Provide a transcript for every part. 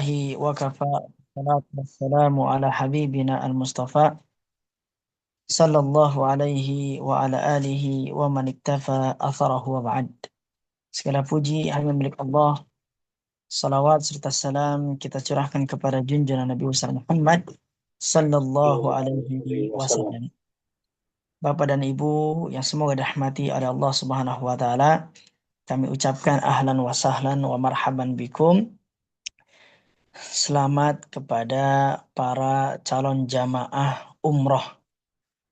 Alhamdulillahi wa kafa. Salatu wassalamu ala habibina al-Mustafa sallallahu alaihi wa ala alihi wa man iktafa atharahu wa ba'd. Segala puji hanya milik Allah. Salawat serta salam kita curahkan kepada junjungan Nabi besar Muhammad sallallahu alaihi wasallam. Bapak dan Ibu yang semoga dirahmati oleh Allah Subhanahu wa taala, kami ucapkan ahlan wa sahlan wa marhaban bikum. Selamat kepada para calon jamaah umroh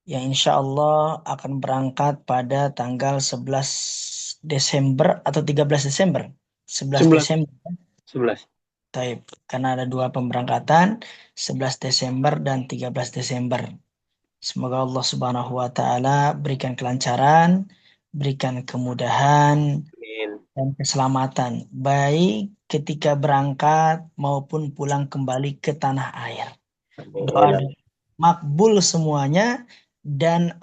yang insya Allah akan berangkat pada tanggal 11 Desember atau 13 Desember. 11 11. Desember. 11. Taib. Karena ada dua pemberangkatan, 11 Desember dan 13 Desember. Semoga Allah Subhanahu wa taala berikan kelancaran, berikan kemudahan Amin. dan keselamatan baik ketika berangkat maupun pulang kembali ke tanah air. Doa Amin. makbul semuanya dan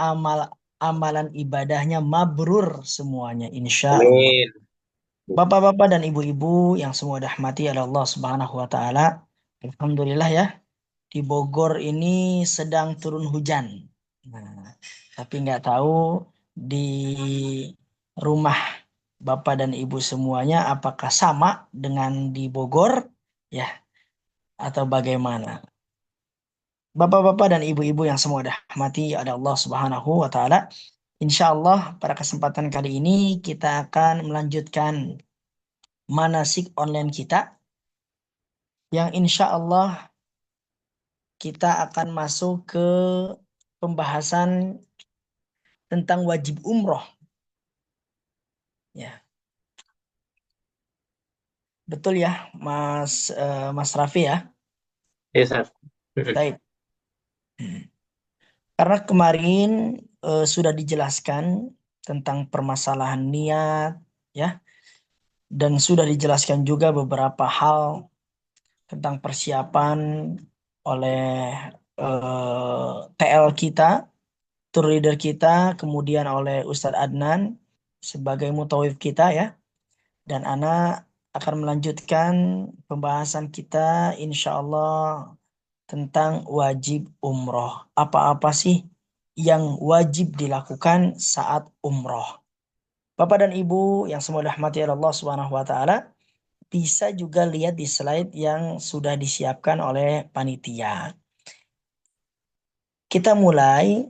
amalan ibadahnya mabrur semuanya insya Allah. Amin. Bapak-bapak dan ibu-ibu yang semua dirahmati oleh Allah Subhanahu wa taala. Alhamdulillah ya, di Bogor ini sedang turun hujan. Nah, tapi nggak tahu di rumah Bapak dan Ibu semuanya apakah sama dengan di Bogor ya atau bagaimana? Bapak-bapak dan ibu-ibu yang semua dirahmati oleh Allah Subhanahu wa taala. Insya Allah pada kesempatan kali ini kita akan melanjutkan manasik online kita yang insya Allah kita akan masuk ke pembahasan tentang wajib umroh. Ya, betul ya, Mas Raffi ya. Yes, sir. Baik. Karena kemarin sudah dijelaskan tentang permasalahan niat, ya, dan sudah dijelaskan juga beberapa hal tentang persiapan oleh TL kita, tour leader kita, kemudian oleh Ustadz Adnan sebagai mutawif kita ya. Dan Ana akan melanjutkan pembahasan kita insya Allah tentang wajib umroh. Apa-apa sih yang wajib dilakukan saat umroh? Bapak dan Ibu yang semua dirahmati oleh Allah Subhanahu wa taala, bisa juga lihat di slide yang sudah disiapkan oleh panitia. Kita mulai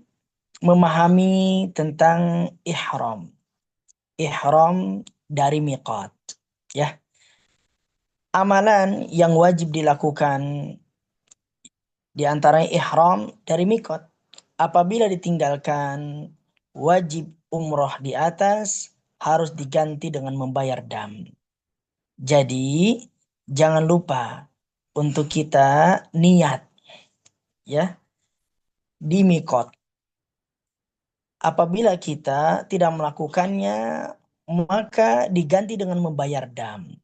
memahami tentang ihram. Ihram dari miqat, ya. Amalan yang wajib dilakukan di antaranya ihram dari miqat. Apabila ditinggalkan wajib umroh di atas harus diganti dengan membayar dam. Jadi jangan lupa untuk kita niat ya di miqat. Apabila kita tidak melakukannya maka diganti dengan membayar dam.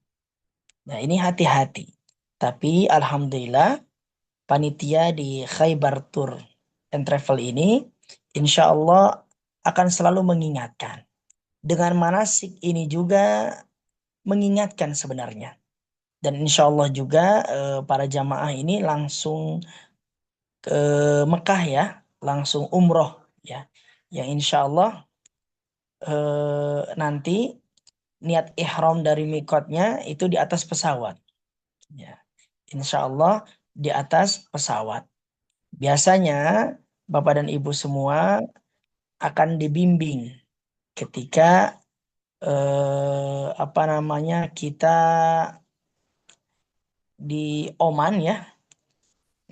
Nah, ini hati-hati. Tapi alhamdulillah panitia di Khaybar Tour and Travel ini insya Allah akan selalu mengingatkan. Dengan manasik ini juga mengingatkan sebenarnya. Dan insya Allah juga para jamaah ini langsung ke Mekah ya, langsung umroh ya. Yang insya Allah nanti niat ihram dari mikotnya itu di atas pesawat. Ya. Insya Allah di atas pesawat. Biasanya Bapak dan Ibu semua akan dibimbing ketika apa namanya kita di Oman ya.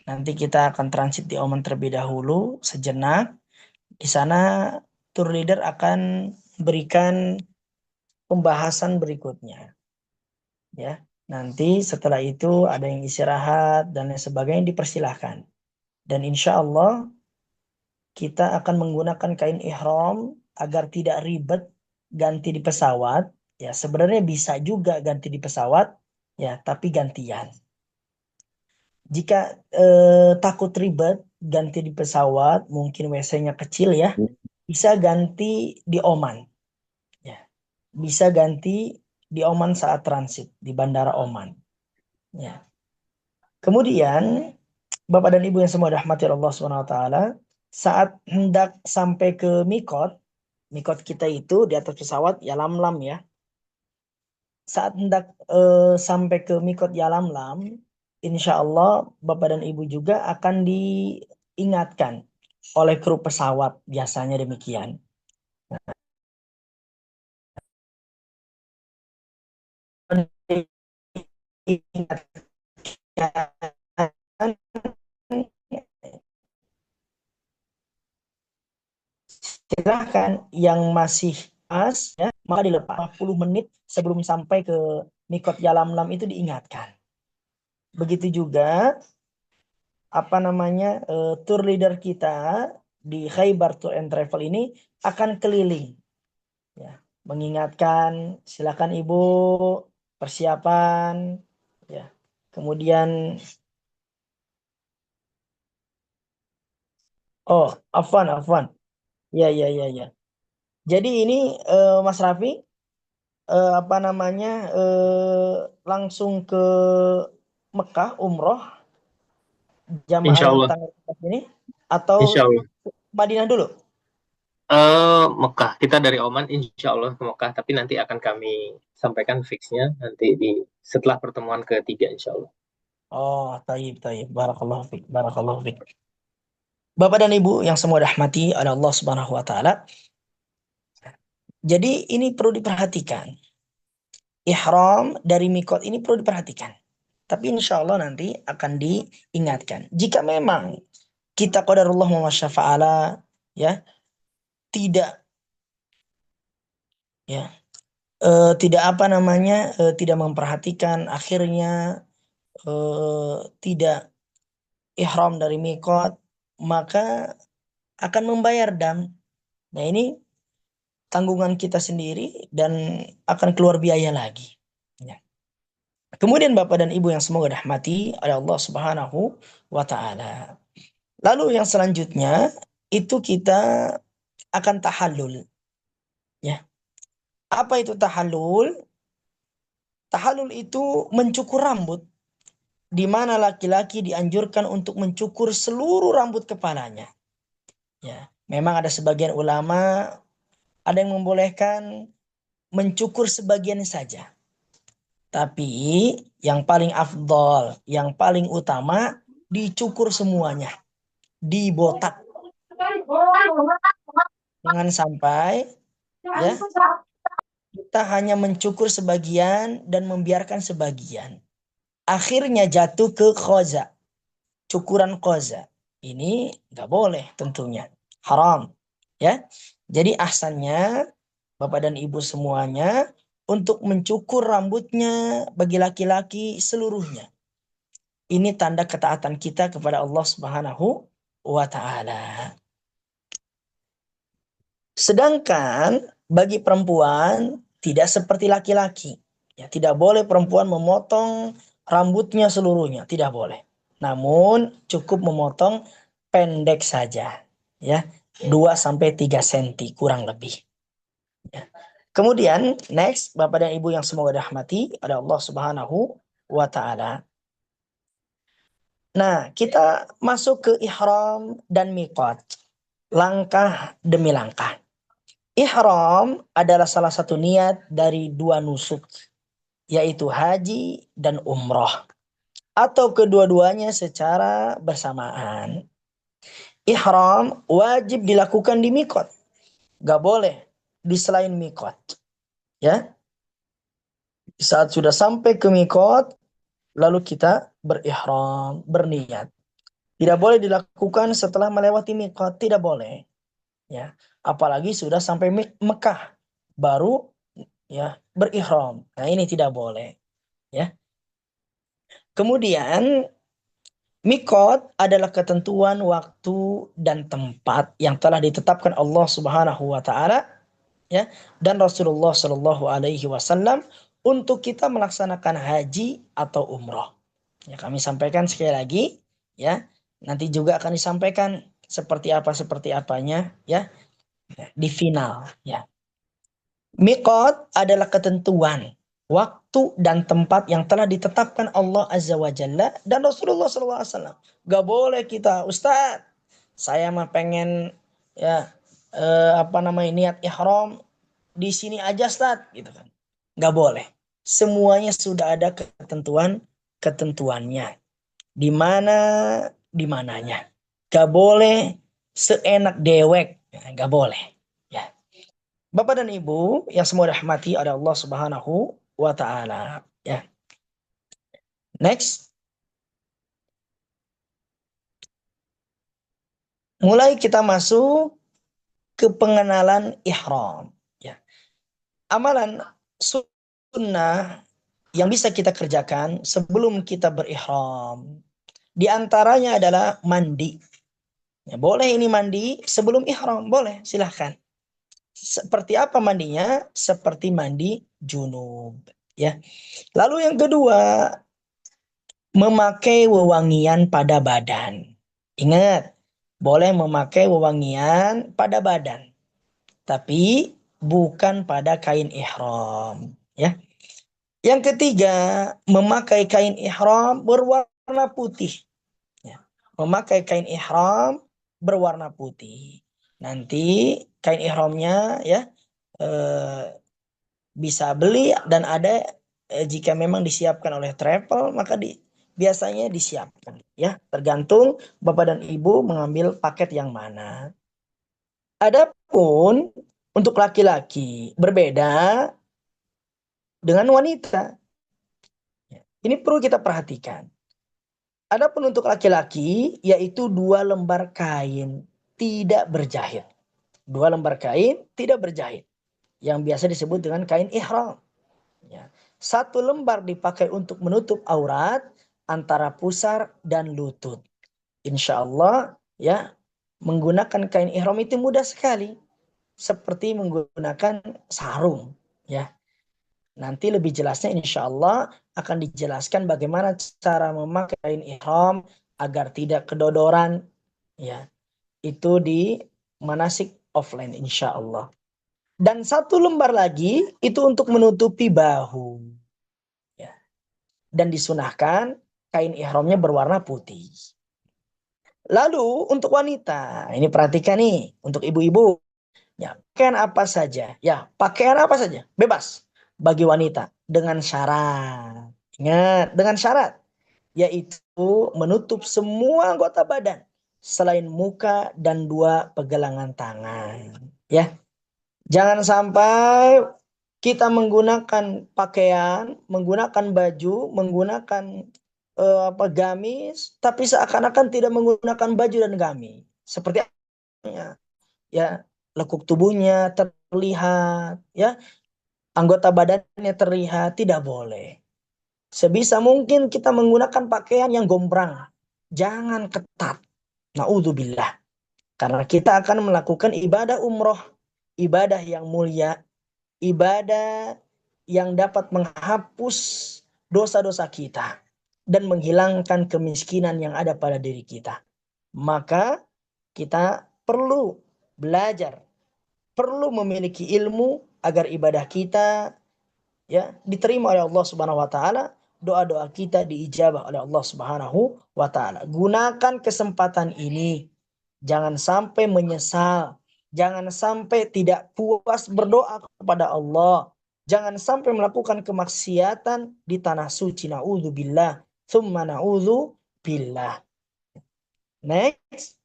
Nanti kita akan transit di Oman terlebih dahulu sejenak. Di sana tour leader akan berikan pembahasan berikutnya. Ya, nanti setelah itu ada yang istirahat dan lain sebagainya dipersilahkan. Dan insya Allah kita akan menggunakan kain ihram agar tidak ribet ganti di pesawat. Ya, sebenarnya bisa juga ganti di pesawat, ya, tapi gantian. Jika takut ribet ganti di pesawat, mungkin WC-nya kecil ya, bisa ganti di Oman. Ya, bisa ganti di Oman saat transit di Bandara Oman. Ya. Kemudian Bapak dan Ibu yang semua dirahmati Allah Subhanahu wa taala, saat hendak sampai ke mikot kita itu di atas pesawat ya lam-lam ya. Saat hendak sampai ke mikot ya lam-lam, insya Allah Bapak dan Ibu juga akan diingatkan oleh kru pesawat, biasanya demikian. Diingatkan silahkan yang masih pas ya maka dilepas 40 menit sebelum sampai ke mikot Yalamlam itu diingatkan. Begitu juga apa namanya tour leader kita di Khaybar Tour and Travel ini akan keliling ya mengingatkan silakan Ibu persiapan ya. Kemudian oh afwan. Ya ya ya ya. Jadi ini Mas Raffi apa namanya langsung ke Mekah umroh jamaah Insya yang Allah. tanggal 4 ini atau Insya Allah. Madinah dulu? Mekah. Kita dari Oman, insya Allah ke Mekah. Tapi nanti akan kami sampaikan fixnya nanti setelah pertemuan ketiga, insya Allah. Oh, taib taib. Barakallahu fiik. Barakallahu fiik. Bapak dan Ibu yang semua rahmati oleh Allah Subhanahu wa taala. Jadi ini perlu diperhatikan. Ihram dari mikot ini perlu diperhatikan. Tapi insya Allah nanti akan diingatkan. Jika memang kita qadarullah wa masyafa'ala ya tidak ya tidak apa namanya tidak memperhatikan akhirnya tidak ihram dari mikot maka akan membayar dam. Nah ini tanggungan kita sendiri dan akan keluar biaya lagi. Ya. Kemudian Bapak dan Ibu yang semoga rahmati oleh Allah Subhanahu wa taala. Lalu yang selanjutnya itu kita akan tahallul. Ya. Apa itu tahallul? Tahallul itu mencukur rambut, di mana laki-laki dianjurkan untuk mencukur seluruh rambut kepalanya. Ya, memang ada sebagian ulama ada yang membolehkan mencukur sebagian saja. Tapi yang paling afdol, yang paling utama dicukur semuanya, dibotak. Jangan sampai ya kita hanya mencukur sebagian dan membiarkan sebagian. Akhirnya jatuh ke khoza, cukuran khoza. Ini nggak boleh tentunya, haram. Ya, jadi ahsannya Bapak dan Ibu semuanya untuk mencukur rambutnya bagi laki-laki seluruhnya. Ini tanda ketaatan kita kepada Allah Subhanahu wa taala. Sedangkan bagi perempuan tidak seperti laki-laki. Ya, tidak boleh perempuan memotong rambutnya seluruhnya, tidak boleh. Namun cukup memotong pendek saja, ya. 2 sampai 3 senti kurang lebih. Ya. Kemudian next Bapak dan Ibu yang semoga dirahmati oleh Allah Subhanahu wa taala. Nah, kita masuk ke ihram dan miqat. Langkah demi langkah. Ihram adalah salah satu niat dari 2 nusuk, yaitu haji dan umroh. Atau kedua-duanya secara bersamaan. Ihram wajib dilakukan di mikot. Gak boleh di selain mikot. Ya, saat sudah sampai ke mikot, lalu kita berihram, berniat. Tidak boleh dilakukan setelah melewati mikot, tidak boleh. Ya, apalagi sudah sampai Mekah, baru ya berihram. Nah, ini tidak boleh, ya. Kemudian mikot adalah ketentuan waktu dan tempat yang telah ditetapkan Allah Subhanahu wa taala ya dan Rasulullah Shallallahu alaihi wasallam untuk kita melaksanakan haji atau umroh. Ya, kami sampaikan sekali lagi ya. Nanti juga akan disampaikan seperti apanya ya di final ya. Mikot adalah ketentuan waktu dan tempat yang telah ditetapkan Allah Azza wa Jalla dan Rasulullah SAW. Gak boleh kita, Ustadz, saya mah pengen ya niat ihram di sini aja, Ustadz, gitu kan. Gak boleh. Semuanya sudah ada ketentuannya. Di mana, di mananya. Gak boleh seenak dewek. Gak boleh. Ya. Bapak dan Ibu yang semua rahmati ada Allah Subhanahu wa taala, ya. Next, mulai kita masuk ke pengenalan ihram, ya. Amalan sunnah yang bisa kita kerjakan sebelum kita berihram. Di antaranya adalah mandi. Ya, boleh ini mandi sebelum ihram, boleh, silahkan. Seperti apa mandinya? Seperti mandi junub, ya. Lalu yang kedua, memakai wewangian pada badan. Ingat, boleh memakai wewangian pada badan, tapi bukan pada kain ihram, ya. Yang ketiga, memakai kain ihram berwarna putih, ya. Memakai kain ihram berwarna putih. Nanti kain ihramnya, ya, eh, bisa beli dan ada, jika memang disiapkan oleh travel maka biasanya disiapkan, ya, tergantung Bapak dan Ibu mengambil paket yang mana. Adapun untuk laki-laki berbeda dengan wanita. Ini perlu kita perhatikan. Adapun untuk laki-laki yaitu 2 lembar kain tidak berjahit. 2 lembar kain tidak berjahit yang biasa disebut dengan kain ihram. Ya. 1 lembar dipakai untuk menutup aurat antara pusar dan lutut. Insya Allah, ya, menggunakan kain ihram itu mudah sekali, seperti menggunakan sarung, ya. Nanti lebih jelasnya insya Allah akan dijelaskan bagaimana cara memakai kain ihram agar tidak kedodoran, ya. Itu di manasik offline insya Allah. Dan 1 lembar lagi itu untuk menutupi bahu. Ya. Dan disunahkan kain ihramnya berwarna putih. Lalu untuk wanita, ini perhatikan nih, untuk ibu-ibu, ya, pakaian apa saja, ya, pakaian apa saja, bebas bagi wanita dengan syarat. Ingat, dengan syarat, yaitu menutup semua anggota badan selain muka dan 2 pergelangan tangan. Ya, jangan sampai kita menggunakan pakaian, menggunakan baju, menggunakan gamis, tapi seakan-akan tidak menggunakan baju dan gamis. Seperti ya, lekuk tubuhnya terlihat, ya, anggota badannya terlihat, tidak boleh. Sebisa mungkin kita menggunakan pakaian yang gombrang, jangan ketat. Naudzubillah. Karena kita akan melakukan ibadah umroh, ibadah yang mulia, ibadah yang dapat menghapus dosa-dosa kita dan menghilangkan kemiskinan yang ada pada diri kita. Maka kita perlu belajar, perlu memiliki ilmu agar ibadah kita, ya, diterima oleh Allah Subhanahu wa taala, doa-doa kita diijabah oleh Allah Subhanahu wa taala. Gunakan kesempatan ini. Jangan sampai menyesal. Jangan sampai tidak puas berdoa kepada Allah. Jangan sampai melakukan kemaksiatan di tanah suci. Na'udzubillah. Tsumma na'udzubillah. Next.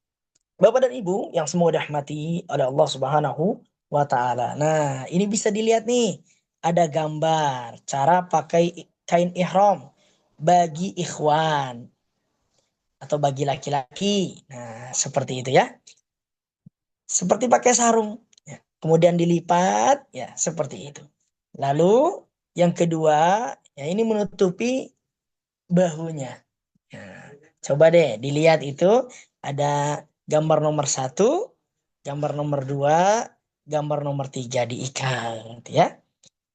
Bapak dan Ibu yang semua dirahmati oleh Allah Subhanahu wa taala. Nah, ini bisa dilihat nih. Ada gambar cara pakai kain ihram bagi ikhwan atau bagi laki-laki. Nah, seperti itu, ya. Seperti pakai sarung, ya. Kemudian dilipat, ya, seperti itu. Lalu yang kedua, ya, ini menutupi bahunya. Nah, coba deh dilihat itu ada gambar nomor 1, gambar nomor 2, gambar nomor 3 diikat, ya.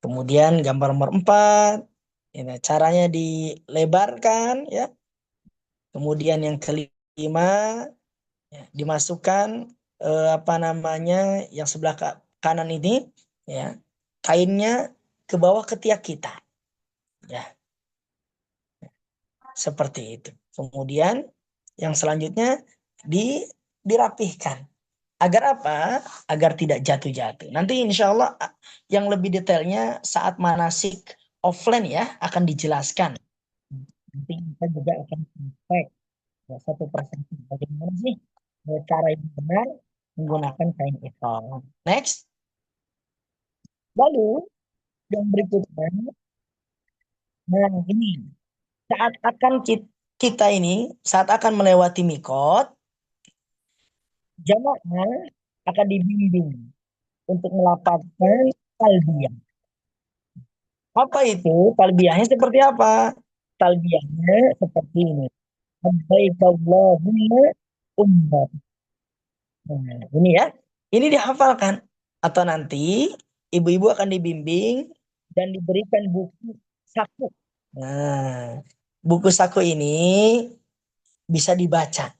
Kemudian gambar nomor 4, ya, caranya dilebarkan, ya. Kemudian yang kelima, ya, dimasukkan yang sebelah kanan ini, ya, kainnya ke bawah ketiak kita. Ya, seperti itu. Kemudian yang selanjutnya dirapihkan. Agar apa? Agar tidak jatuh-jatuh. Nanti insya Allah yang lebih detailnya saat manasik offline ya akan dijelaskan. Nanti kita juga akan sampai ya, satu persatu. Bagaimana sih cara yang benar menggunakan kain ihram. Next. Lalu yang berikutnya, nah ini saat akan kita ini saat akan melewati mikot, jamaah akan dibimbing untuk melafazkan talbiyah. Apa itu? Talbiyahnya seperti apa? Talbiyahnya seperti ini. Labbaik Allahumma umrah. Nah, ini ya. Ini dihafalkan. Atau nanti ibu-ibu akan dibimbing dan diberikan buku saku. Nah, buku saku ini bisa dibaca.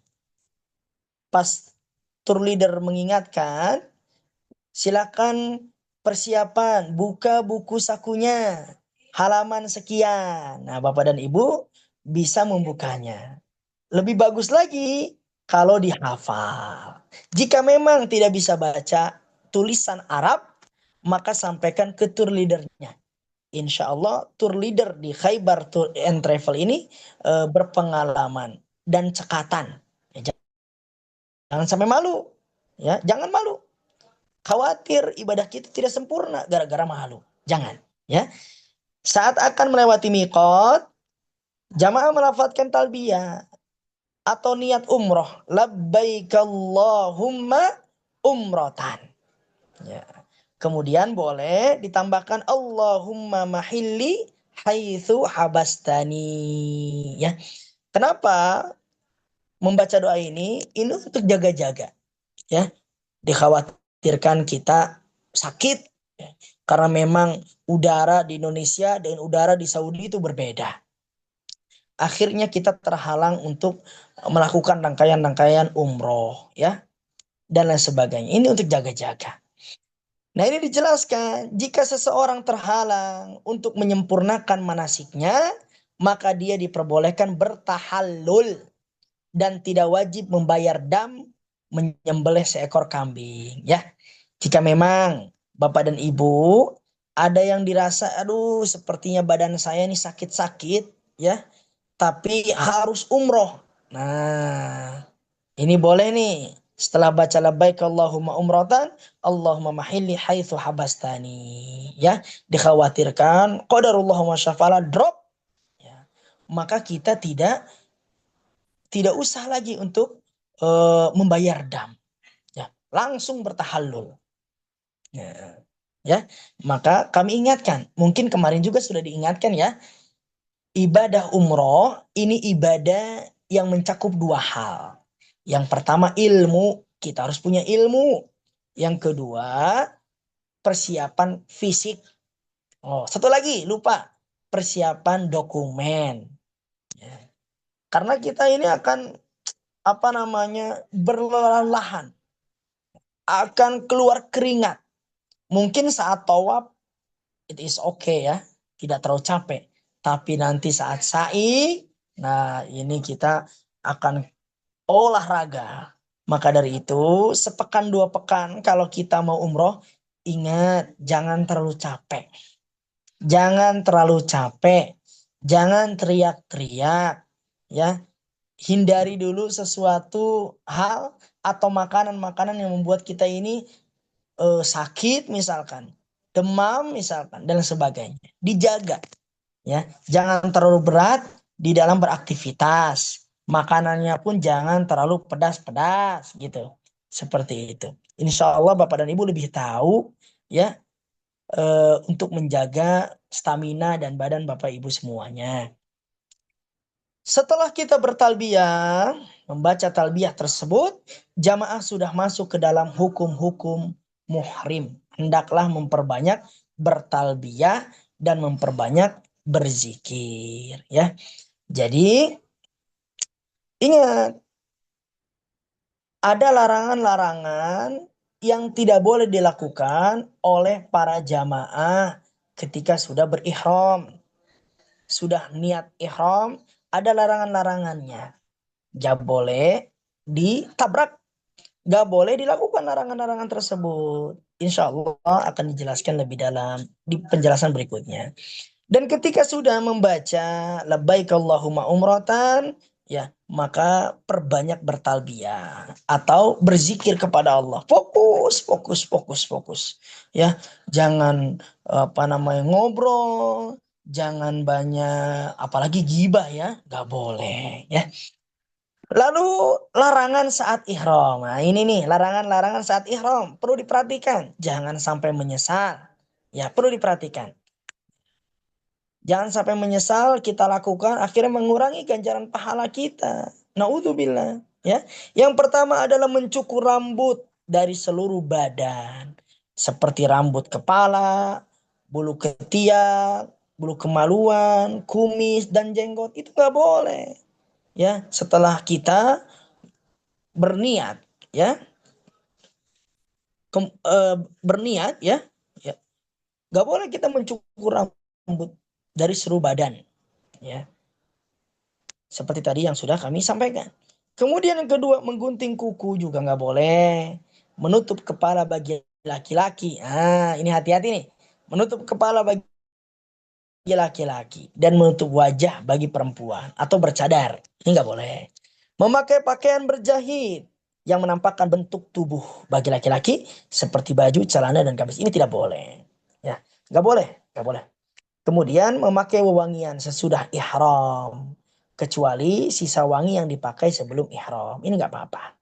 Pas tour leader mengingatkan, silakan persiapan buka buku sakunya halaman sekian. Nah, Bapak dan Ibu bisa membukanya. Lebih bagus lagi kalau dihafal. Jika memang tidak bisa baca tulisan Arab, maka sampaikan ke tour leadernya. Insya Allah tour leader di Khaybar Tour and Travel ini berpengalaman dan cekatan. Ya, jangan sampai malu. Ya, jangan malu. Khawatir ibadah kita tidak sempurna gara-gara malu. Jangan. Ya. Saat akan melewati miqat, jamaah melafadzkan talbiyah atau niat umroh. Labbaik Allahumma umrotan. Ya. Kemudian boleh ditambahkan Allahumma mahilli haitsu habastani. Ya. Kenapa membaca doa ini? Ini untuk jaga-jaga. Ya. Dikhawatirkan kita sakit. Ya. Karena memang udara di Indonesia dan udara di Saudi itu berbeda. Akhirnya kita terhalang untuk melakukan rangkaian-rangkaian umroh ya dan lain sebagainya. Ini untuk jaga-jaga. Nah, ini dijelaskan jika seseorang terhalang untuk menyempurnakan manasiknya, maka dia diperbolehkan bertahallul dan tidak wajib membayar dam menyembelih seekor kambing ya. Jika memang Bapak dan Ibu ada yang dirasa aduh sepertinya badan saya ini sakit-sakit ya, tapi harus umroh. Nah, ini boleh nih. Setelah baca labbaik Allahumma umratan, Allahumma mahilli haitsu habastani. Ya, dikhawatirkan qadarullah wa syafala drop. Ya. Maka kita tidak usah lagi untuk membayar dam. Ya, langsung bertahallul. Ya. Ya, maka kami ingatkan, mungkin kemarin juga sudah diingatkan ya, ibadah umroh ini ibadah yang mencakup dua hal. Yang pertama ilmu, kita harus punya ilmu. Yang kedua persiapan fisik. Oh, satu lagi lupa, persiapan dokumen. Ya. Karena kita ini akan apa namanya berlelahan, akan keluar keringat. Mungkin saat tawaf it is okay ya, tidak terlalu capek. Tapi nanti saat sa'i, nah ini kita akan olahraga. Maka dari itu, sepekan dua pekan kalau kita mau umroh, ingat jangan terlalu capek. Jangan terlalu capek. Jangan teriak-teriak. Ya, hindari dulu sesuatu hal atau makanan-makanan yang membuat kita ini sakit misalkan, demam misalkan dan sebagainya. Dijaga ya, jangan terlalu berat di dalam beraktivitas. Makanannya pun jangan terlalu pedas-pedas gitu. Seperti itu. Insya Allah Bapak dan Ibu lebih tahu ya untuk menjaga stamina dan badan Bapak Ibu semuanya. Setelah kita bertalbiyah, membaca talbiyah tersebut, jamaah sudah masuk ke dalam hukum-hukum muhrim. Hendaklah memperbanyak bertalbiyah dan memperbanyak berzikir ya. Jadi ingat ada larangan-larangan yang tidak boleh dilakukan oleh para jamaah ketika sudah berihram. sudah niat ihram, ada larangan-larangannya. Gak boleh ditabrak, gak boleh dilakukan larangan-larangan tersebut. Insya Allah akan dijelaskan lebih dalam di penjelasan berikutnya. Dan ketika sudah membaca labbaik Allahumma umratan, ya, maka perbanyak bertalbiyah atau berzikir kepada Allah. Fokus, fokus, fokus, fokus. Ya, jangan apa namanya ngobrol, jangan banyak apalagi gibah ya, nggak boleh ya. Lalu larangan saat ihram. Nah, ini nih larangan-larangan saat ihram perlu diperhatikan. Jangan sampai menyesal. Ya, perlu diperhatikan. Jangan sampai menyesal kita lakukan akhirnya mengurangi ganjaran pahala kita. Naudzubillah, ya. Yang pertama adalah mencukur rambut dari seluruh badan. Seperti rambut kepala, bulu ketiak, bulu kemaluan, kumis dan jenggot itu nggak boleh. Ya, setelah kita berniat, ya, berniat, ya, ya, nggak boleh kita mencukur rambut dari seluruh badan, ya. Seperti tadi yang sudah kami sampaikan. Kemudian yang kedua, menggunting kuku juga nggak boleh. Menutup kepala bagi laki-laki. Ah, ini hati-hati nih. Menutup kepala bagi laki-laki dan menutup wajah bagi perempuan atau bercadar. Ini nggak boleh. Memakai pakaian berjahit yang menampakkan bentuk tubuh bagi laki-laki seperti baju, celana dan kamis. Ini tidak boleh. Ya, nggak boleh, nggak boleh. Kemudian memakai wewangian sesudah ihram. Kecuali sisa wangi yang dipakai sebelum ihram. Ini nggak apa-apa.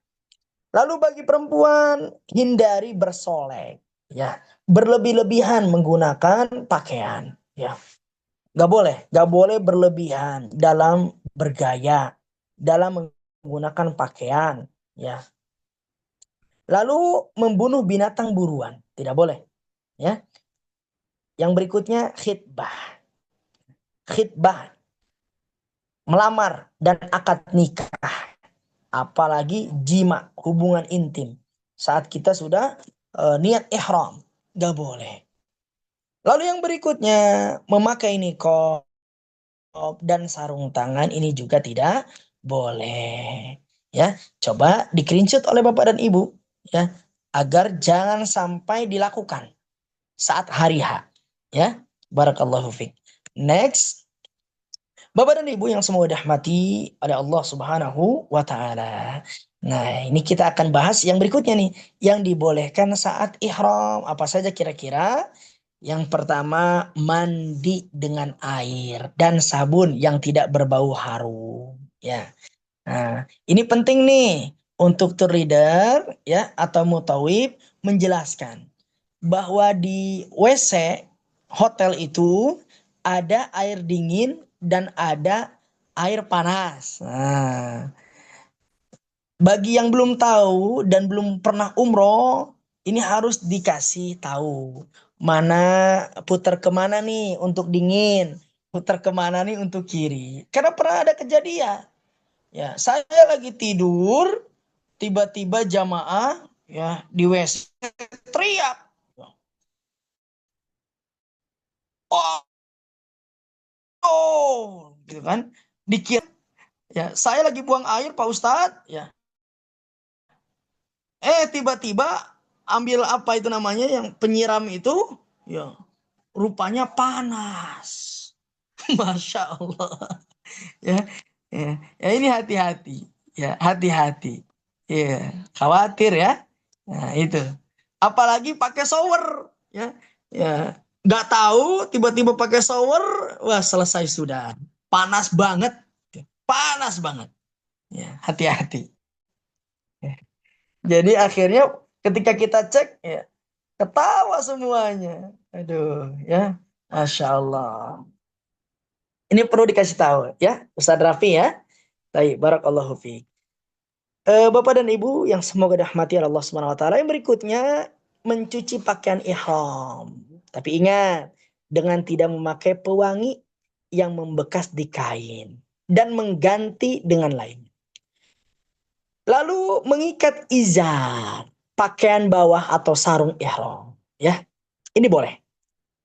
Lalu bagi perempuan, hindari bersolek. Ya, berlebih-lebihan menggunakan pakaian. Ya, nggak boleh. Nggak boleh berlebihan dalam bergaya. Dalam menggunakan pakaian. Ya. Lalu membunuh binatang buruan. Tidak boleh. Ya. Yang berikutnya khitbah. Khitbah melamar dan akad nikah, apalagi jima, hubungan intim saat kita sudah niat ihram, nggak boleh. Lalu yang berikutnya memakai niqab dan sarung tangan ini juga tidak boleh. Ya, coba di screenshot oleh Bapak dan Ibu ya, agar jangan sampai dilakukan saat hari H. Ya, barakallahu fiik. Next, Bapak dan Ibu yang semua dirahmati oleh Allah Subhanahu wa taala. Nah, ini kita akan bahas yang berikutnya nih, yang dibolehkan saat ihram. Apa saja kira-kira? Yang pertama, mandi dengan air dan sabun yang tidak berbau harum, ya. Nah, ini penting nih untuk tour leader ya atau mutawib menjelaskan bahwa di WC hotel itu ada air dingin dan ada air panas. Nah, bagi yang belum tahu dan belum pernah umroh, ini harus dikasih tahu. Mana putar kemana nih untuk dingin, putar kemana nih untuk kiri. Karena pernah ada kejadian. Ya, saya lagi tidur, tiba-tiba jamaah ya di WC teriak. Oh, oh, gitu kan? Dikira ya, saya lagi buang air Pak Ustadz, ya. Tiba-tiba ambil apa itu namanya yang penyiram itu, ya, rupanya panas. Masya Allah. Ya, ya, ya ini hati-hati, ya, hati-hati. Ya, khawatir ya. Nah, itu. Apalagi pakai shower, ya. Ya, nggak tahu tiba-tiba pakai shower, wah selesai sudah. Panas banget. Panas banget. Ya, hati-hati. Ya. Jadi akhirnya ketika kita cek ya ketawa semuanya. Aduh, ya. Masya Allah. Ini perlu dikasih tahu ya, Ustadz Rafi ya. Baik, barakallahu fiik. Bapak dan Ibu yang semoga dirahmati oleh Allah Subhanahu wa taala, yang berikutnya mencuci pakaian ihram. Tapi ingat, dengan tidak memakai pewangi yang membekas di kain dan mengganti dengan lain. Lalu mengikat izar, pakaian bawah atau sarung ihram, ya. Ini boleh.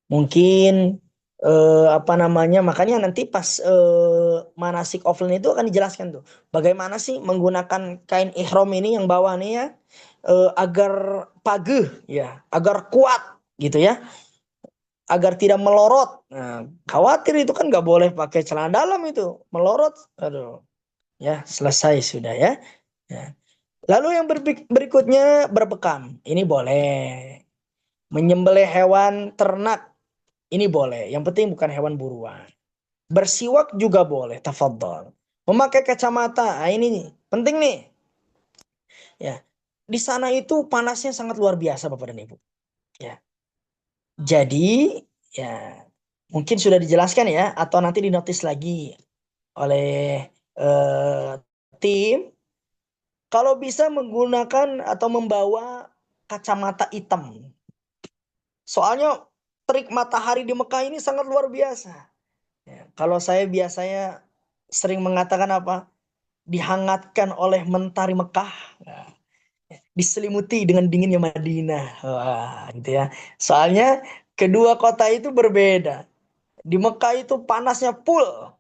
Mungkin Apa namanya, makanya nanti pas manasik offline itu akan dijelaskan tuh bagaimana sih menggunakan kain ihram ini yang bawah nih ya, agar pageh ya, agar kuat gitu ya, agar tidak melorot. Nah, khawatir itu kan nggak boleh pakai celana dalam itu melorot, aduh ya selesai sudah ya. Ya. Lalu yang berikutnya berbekam ini boleh, menyembelih hewan ternak ini boleh, yang penting bukan hewan buruan. Bersiwak juga boleh, tafadhol. Memakai kacamata, nah ini nih, penting nih. Ya, di sana itu panasnya sangat luar biasa, Bapak dan Ibu. Ya, jadi ya mungkin sudah dijelaskan ya, atau nanti dinotis lagi oleh tim. Kalau bisa menggunakan atau membawa kacamata hitam. Soalnya terik matahari di Mekah ini sangat luar biasa. Ya, kalau saya biasanya sering mengatakan apa? Dihangatkan oleh mentari Mekah, nah, diselimuti dengan dinginnya Madinah. Wah, gitu ya. Soalnya kedua kota itu berbeda. Di Mekah itu panasnya full,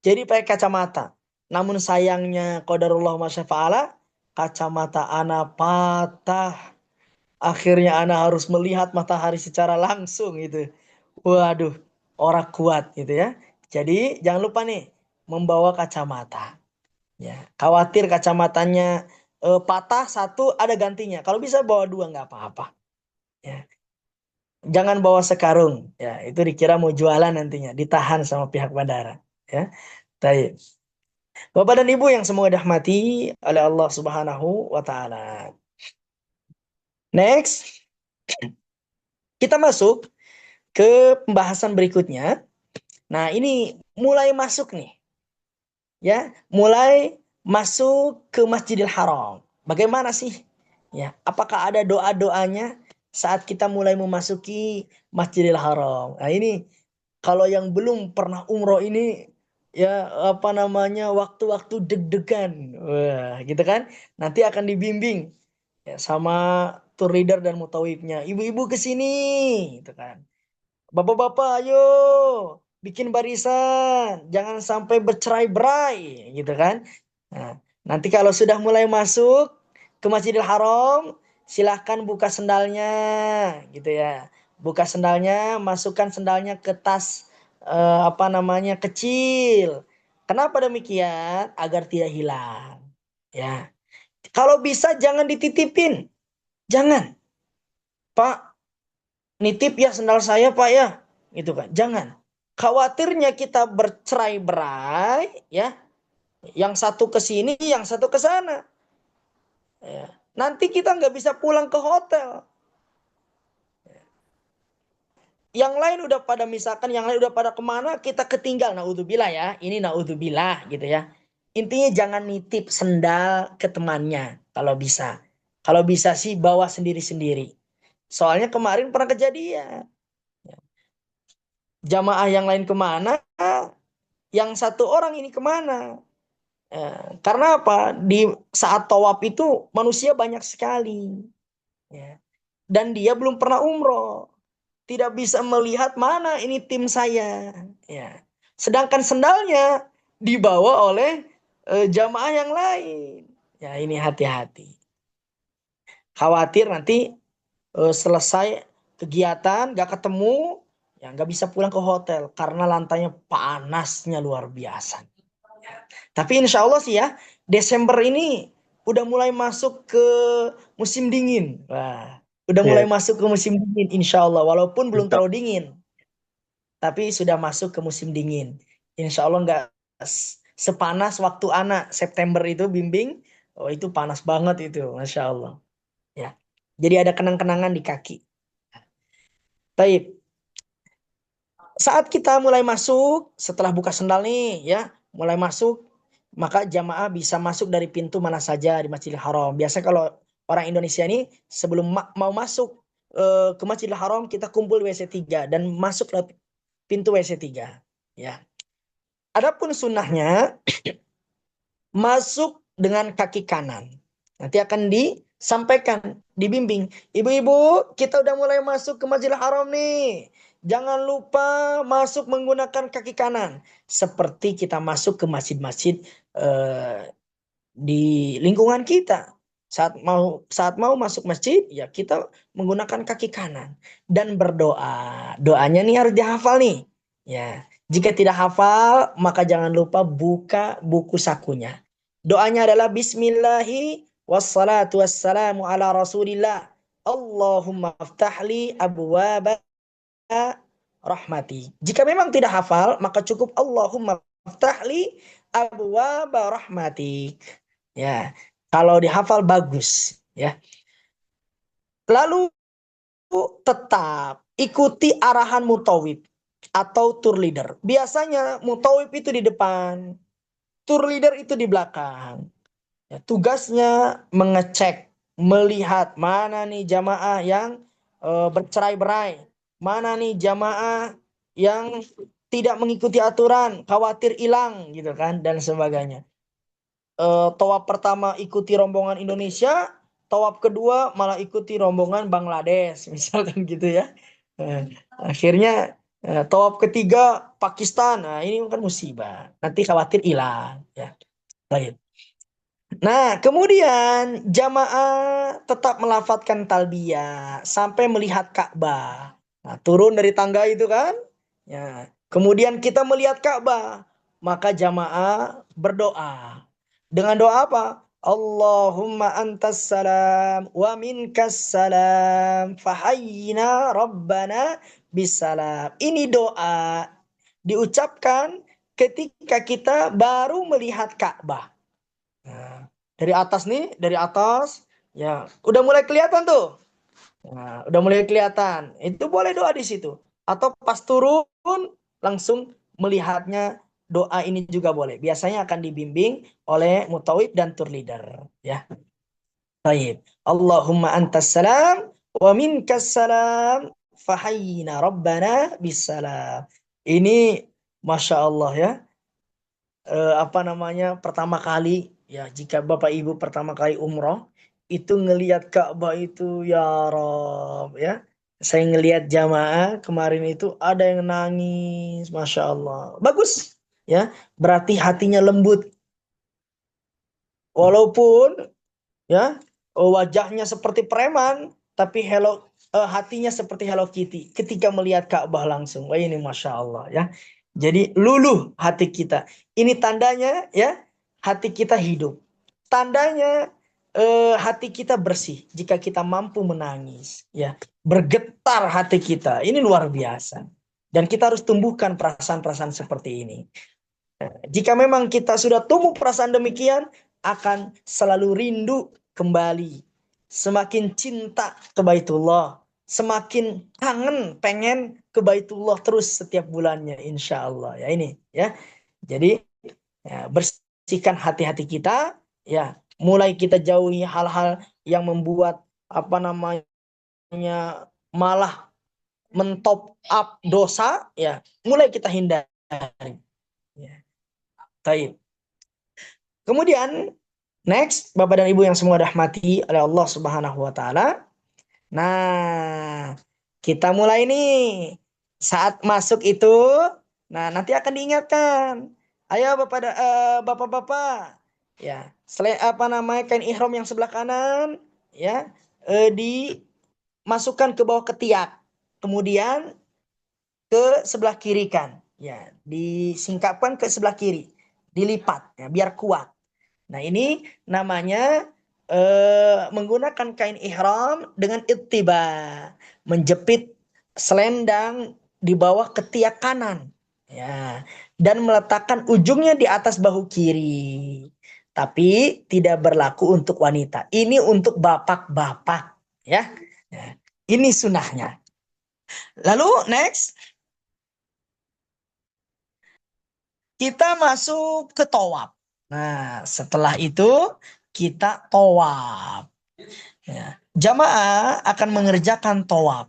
jadi pakai kacamata. Namun sayangnya qadarullah masyafa'ala, kacamata ana patah. Akhirnya ana harus melihat matahari secara langsung gitu. Waduh, orang kuat gitu ya. Jadi jangan lupa nih membawa kacamata. Ya, khawatir kacamatanya patah satu ada gantinya. Kalau bisa bawa dua nggak apa-apa. Ya, jangan bawa sekarung. Ya, itu dikira mau jualan nantinya, ditahan sama pihak bandara. Ya, baik. Bapak dan Ibu yang semoga dirahmati oleh Allah Subhanahu wa taala. Next, kita masuk ke pembahasan berikutnya. Nah, ini mulai masuk nih. Ya, mulai masuk ke Masjidil Haram. Bagaimana sih? Ya, apakah ada doa-doanya saat kita mulai memasuki Masjidil Haram? Nah, ini kalau yang belum pernah umroh ini ya apa namanya waktu-waktu deg-degan. Wah, gitu kan? Nanti akan dibimbing ya sama tour leader dan mutawifnya. Ibu-ibu ke sini, gitu kan. Bapak-bapak, ayo bikin barisan, jangan sampai bercerai-berai, gitu kan? Nah, nanti kalau sudah mulai masuk ke Masjidil Haram, silahkan buka sendalnya, gitu ya. Buka sendalnya, masukkan sendalnya ke tas apa namanya kecil. Kenapa demikian? Agar tidak hilang. Ya, kalau bisa jangan dititipin, jangan, Pak. Nitip ya sendal saya Pak ya, gitu kan. Jangan. Khawatirnya kita bercerai-berai ya, yang satu ke sini, yang satu ke sana. Ya. Nanti kita nggak bisa pulang ke hotel. Yang lain udah pada misalkan, yang lain udah pada kemana, kita ketinggal. Naudzubillah ya, ini naudzubillah gitu ya. Intinya jangan nitip sendal ke temannya kalau bisa. Kalau bisa sih bawa sendiri-sendiri. Soalnya kemarin pernah kejadian. Jamaah yang lain kemana, yang satu orang ini kemana? Karena apa? Di saat tawaf itu manusia banyak sekali, ya. Dan dia belum pernah umroh, tidak bisa melihat mana ini tim saya, ya. Sedangkan sendalnya dibawa oleh jamaah yang lain. Ya ini hati-hati. Khawatir nanti selesai kegiatan gak ketemu, ya nggak bisa pulang ke hotel karena lantainya panasnya luar biasa. Tapi insya Allah sih ya, Desember ini udah mulai masuk ke musim dingin. Wah, udah mulai Ya, masuk ke musim dingin insya Allah. Walaupun belum insya terlalu dingin, tapi sudah masuk ke musim dingin. Insya Allah nggak sepanas waktu anak September itu bimbing. Oh itu panas banget itu, Masya Allah. Ya, jadi ada kenang-kenangan di kaki. Baik, saat kita mulai masuk, setelah buka sendal nih ya, mulai masuk, maka jamaah bisa masuk dari pintu mana saja di Masjidil Haram. Biasa kalau orang Indonesia ini sebelum mau masuk ke Masjidil Haram, kita kumpul di WC3 dan masuk lewat pintu WC3 ya. Adapun sunnahnya masuk dengan kaki kanan. Nanti akan disampaikan, dibimbing. Ibu-ibu, kita udah mulai masuk ke Masjidil Haram nih. Jangan lupa masuk menggunakan kaki kanan. Seperti kita masuk ke masjid-masjid eh, di lingkungan kita. Saat mau masuk masjid, ya kita menggunakan kaki kanan dan berdoa. Doanya nih harus dihafal nih. Ya, jika tidak hafal, maka jangan lupa buka buku sakunya. Doanya adalah Bismillahi wassalatu wassalamu ala Rasulillah. Allahumma aftahli abwaba rahmati. Jika memang tidak hafal, maka cukup Allahumma aftahli abwaba rahmati. Ya, kalau dihafal bagus. Ya, lalu tetap ikuti arahan mutawib atau tour leader. Biasanya mutawib itu di depan, tour leader itu di belakang. Ya, tugasnya mengecek, melihat mana nih jamaah yang bercerai-berai, mana nih jamaah yang tidak mengikuti aturan, khawatir hilang gitu kan dan sebagainya. Tawaf pertama ikuti rombongan Indonesia, tawaf kedua malah ikuti rombongan Bangladesh, misalkan gitu ya. Akhirnya tawaf ketiga Pakistan, nah ini kan musibah, nanti khawatir hilang ya. Baik. Nah, kemudian jamaah tetap melafadzkan talbiyah sampai melihat Ka'bah. Nah, turun dari tangga itu kan. Ya. Kemudian kita melihat Ka'bah, maka jamaah berdoa. Dengan doa apa? Allahumma antas salam wa minkas salam fahayyina rabbana bisalam. Ini doa diucapkan ketika kita baru melihat Ka'bah. Nah, dari atas nih, dari atas, ya, udah mulai kelihatan tuh. Nah, udah mulai kelihatan. Itu boleh doa di situ. Atau pas turun langsung melihatnya doa ini juga boleh. Biasanya akan dibimbing oleh mutawib dan tour leader. Ya, baik. Allahumma antas salam wa minkas salam fahayyina rabbana bisalam. Ini Masya Allah ya. Apa namanya pertama kali ya jika Bapak Ibu pertama kali umroh itu ngelihat Ka'bah itu ya Rob ya saya ngelihat jamaah kemarin itu ada yang nangis Masya Allah bagus ya berarti hatinya lembut walaupun ya wajahnya seperti preman tapi hatinya seperti Hello Kitty ketika melihat Ka'bah langsung wah ini Masya Allah ya jadi luluh hati kita ini tandanya ya hati kita hidup tandanya hati kita bersih jika kita mampu menangis ya bergetar hati kita ini luar biasa dan kita harus tumbuhkan perasaan-perasaan seperti ini. Jika memang kita sudah tumbuh perasaan demikian, akan selalu rindu kembali. Semakin cinta ke Baitullah. Semakin kangen, pengen ke Baitullah terus setiap bulannya. Insya Allah. Ya ini. Ya. Jadi ya, bersihkan hati-hati kita. Ya, mulai kita jauhi hal-hal yang membuat apa namanya malah mentop up dosa. Ya, mulai kita hindari. Ya. Taib. Kemudian next, Bapak dan Ibu yang semua rahmati oleh Allah Subhanahu wa taala. Nah, kita mulai nih. Saat masuk itu, nah nanti akan diingatkan. Ayo Bapak-bapak, ya, selain apa namanya kain ihram yang sebelah kanan, ya, dimasukkan ke bawah ketiak. Kemudian ke sebelah kiri kan. Ya, disingkapkan ke sebelah kiri, dilipat ya, biar kuat. Nah, ini namanya menggunakan kain ihram dengan ittiba, menjepit selendang di bawah ketiak kanan. Ya, dan meletakkan ujungnya di atas bahu kiri. Tapi tidak berlaku untuk wanita. Ini untuk bapak-bapak, ya. Nah, ini sunahnya. Lalu next kita masuk ke tawaf. Nah, setelah itu kita tawaf. Ya. Jamaah akan mengerjakan tawaf.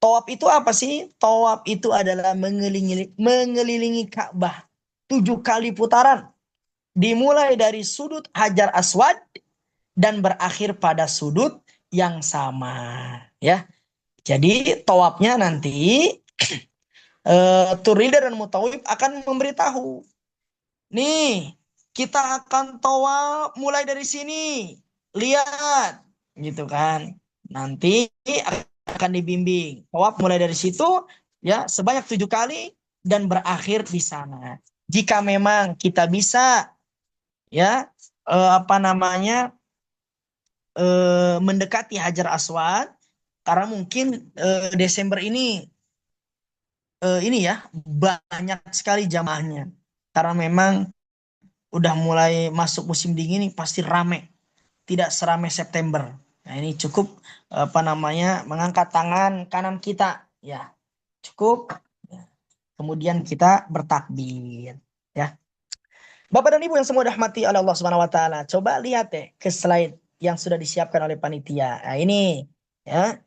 Tawaf itu apa sih? Tawaf itu adalah mengelilingi Ka'bah 7 kali putaran. Dimulai dari sudut Hajar Aswad dan berakhir pada sudut yang sama. Ya, Jadi tawafnya nanti tour leader dan mutawif akan memberitahu, nih kita akan tawaf mulai dari sini, lihat, gitu kan. Nanti akan dibimbing tawaf mulai dari situ ya sebanyak 7 kali dan berakhir di sana. Jika memang kita bisa ya apa namanya mendekati Hajar Aswad, karena mungkin Desember ini ya banyak sekali jamaahnya, karena memang udah mulai masuk musim dingin nih pasti rame, tidak seramai September. Nah ini cukup apa namanya mengangkat tangan kanan kita ya, cukup. Ya. Kemudian kita bertakbir ya. Bapak dan Ibu yang semua dirahmati oleh Allah Subhanahu wa taala, coba lihat deh ke slide yang sudah disiapkan oleh panitia. Nah, ini ya.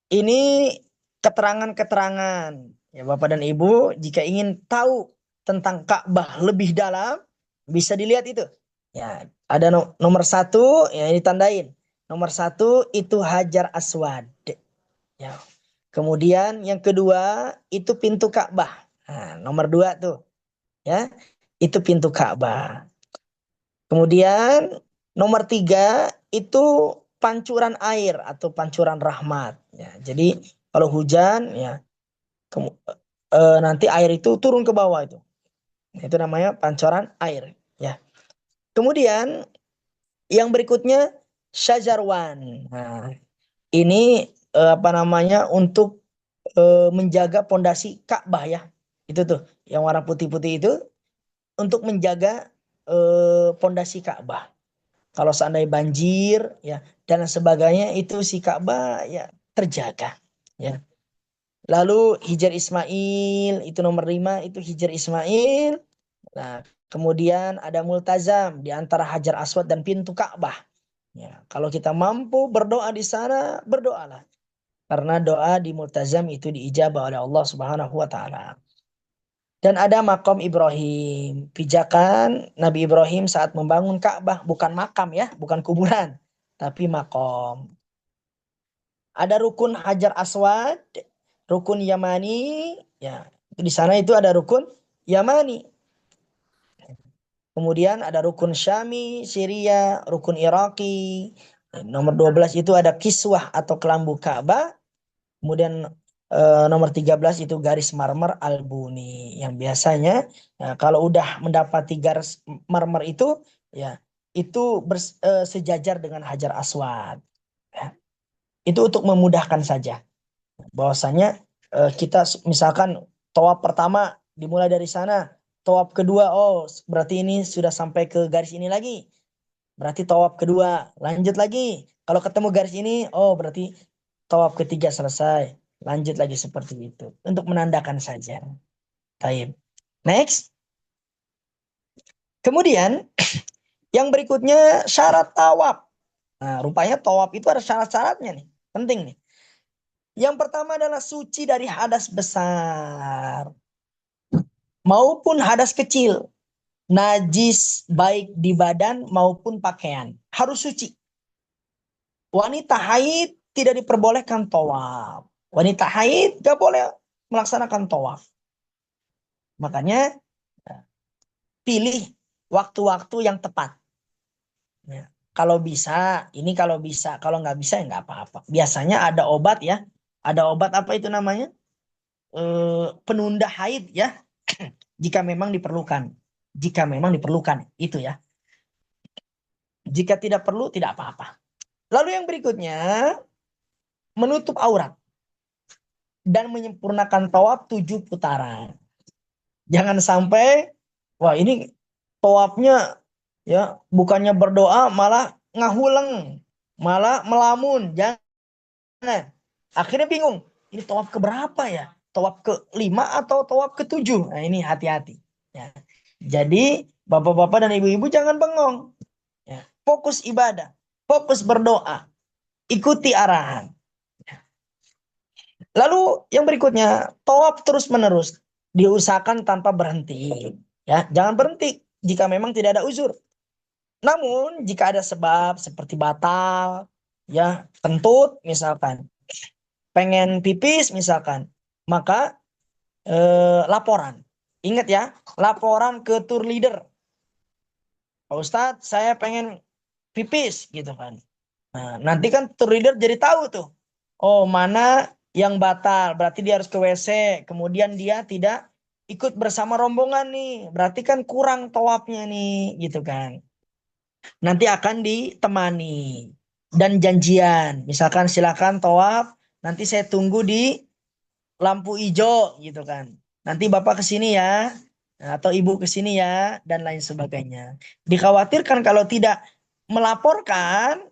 Ini keterangan-keterangan ya Bapak dan Ibu, jika ingin tahu tentang Ka'bah lebih dalam bisa dilihat itu. Ya, ada nomor 1 ya ini tandain. Nomor 1 itu Hajar Aswad. Ya. Kemudian yang kedua itu pintu Ka'bah. Nah, nomor 2 tuh ya. Itu pintu Ka'bah. Kemudian nomor 3 itu pancuran air atau pancuran rahmat. Ya, jadi kalau hujan ya nanti air itu turun ke bawah itu. Itu namanya pancuran air. Ya. Kemudian yang berikutnya syajarwan. Nah, ini apa namanya untuk menjaga pondasi Ka'bah ya. Itu tuh yang warna putih-putih itu untuk menjaga pondasi Ka'bah. Kalau seandainya banjir ya dan sebagainya itu si Ka'bah ya terjaga ya. Lalu Hijar Ismail itu nomor 5 itu Hijar Ismail. Nah, kemudian ada Multazam di antara Hajar Aswad dan pintu Ka'bah. Ya, kalau kita mampu berdoa di sana, berdoalah. Karena doa di Multazam itu diijabah oleh Allah Subhanahu wa taala. Dan ada makom Ibrahim, pijakan Nabi Ibrahim saat membangun Ka'bah, bukan makam ya, bukan kuburan, tapi makom. Ada rukun Hajar Aswad, rukun Yamani, ya. Di sana itu ada rukun Yamani. Kemudian ada rukun Syami, Syria, rukun Iraki. Nomor 12 itu ada kiswah atau kelambu Ka'bah. Kemudian nomor 13 itu garis marmer Albuni yang biasanya kalau udah mendapati garis marmer itu ya itu sejajar dengan Hajar Aswad. Ya. Itu untuk memudahkan saja. Bahwasanya kita misalkan tawaf pertama dimulai dari sana, tawaf kedua oh berarti ini sudah sampai ke garis ini lagi. Berarti tawaf kedua lanjut lagi. Kalau ketemu garis ini oh berarti tawaf ketiga selesai. Lanjut lagi seperti itu. Untuk menandakan saja. Taib. Next. Kemudian yang berikutnya syarat tawaf. Nah, rupanya tawaf itu ada syarat-syaratnya nih. Penting nih. Yang pertama adalah suci dari hadas besar maupun hadas kecil. Najis baik di badan maupun pakaian. Harus suci. Wanita haid tidak diperbolehkan tawaf. Wanita haid gak boleh melaksanakan tawaf. Makanya pilih waktu-waktu yang tepat. Ya. Kalau bisa, ini kalau bisa. Kalau nggak bisa ya nggak apa-apa. Biasanya ada obat ya. Ada obat apa itu namanya? Penunda haid ya. Jika memang diperlukan. Jika memang diperlukan. Itu ya. Jika tidak perlu, tidak apa-apa. Lalu yang berikutnya, menutup aurat. Dan menyempurnakan tawaf 7 putaran. Jangan sampai, wah ini tawafnya ya bukannya berdoa malah ngahuleng, malah melamun. Jangan. Akhirnya bingung. Ini tawaf keberapa ya? Tawaf ke-5 atau tawaf ke-7? Nah ini hati-hati. Ya. Jadi bapak-bapak dan ibu-ibu jangan bengong. Ya. Fokus ibadah. Fokus berdoa. Ikuti arahan. Lalu yang berikutnya, tawaf terus-menerus. Diusahakan tanpa berhenti. Ya, jangan berhenti jika memang tidak ada uzur. Namun jika ada sebab seperti batal, ya kentut misalkan, pengen pipis misalkan, maka laporan. Ingat ya, laporan ke tour leader. Pak Ustadz, saya pengen pipis gitu kan. Nah, nanti kan tour leader jadi tahu tuh. Oh, mana yang batal, berarti dia harus ke WC. Kemudian dia tidak ikut bersama rombongan nih. Berarti kan kurang tawafnya nih, gitu kan. Nanti akan ditemani dan janjian. Misalkan silakan tawaf, nanti saya tunggu di lampu hijau gitu kan. Nanti Bapak ke sini ya, atau Ibu ke sini ya, dan lain sebagainya. Dikhawatirkan kalau tidak melaporkan,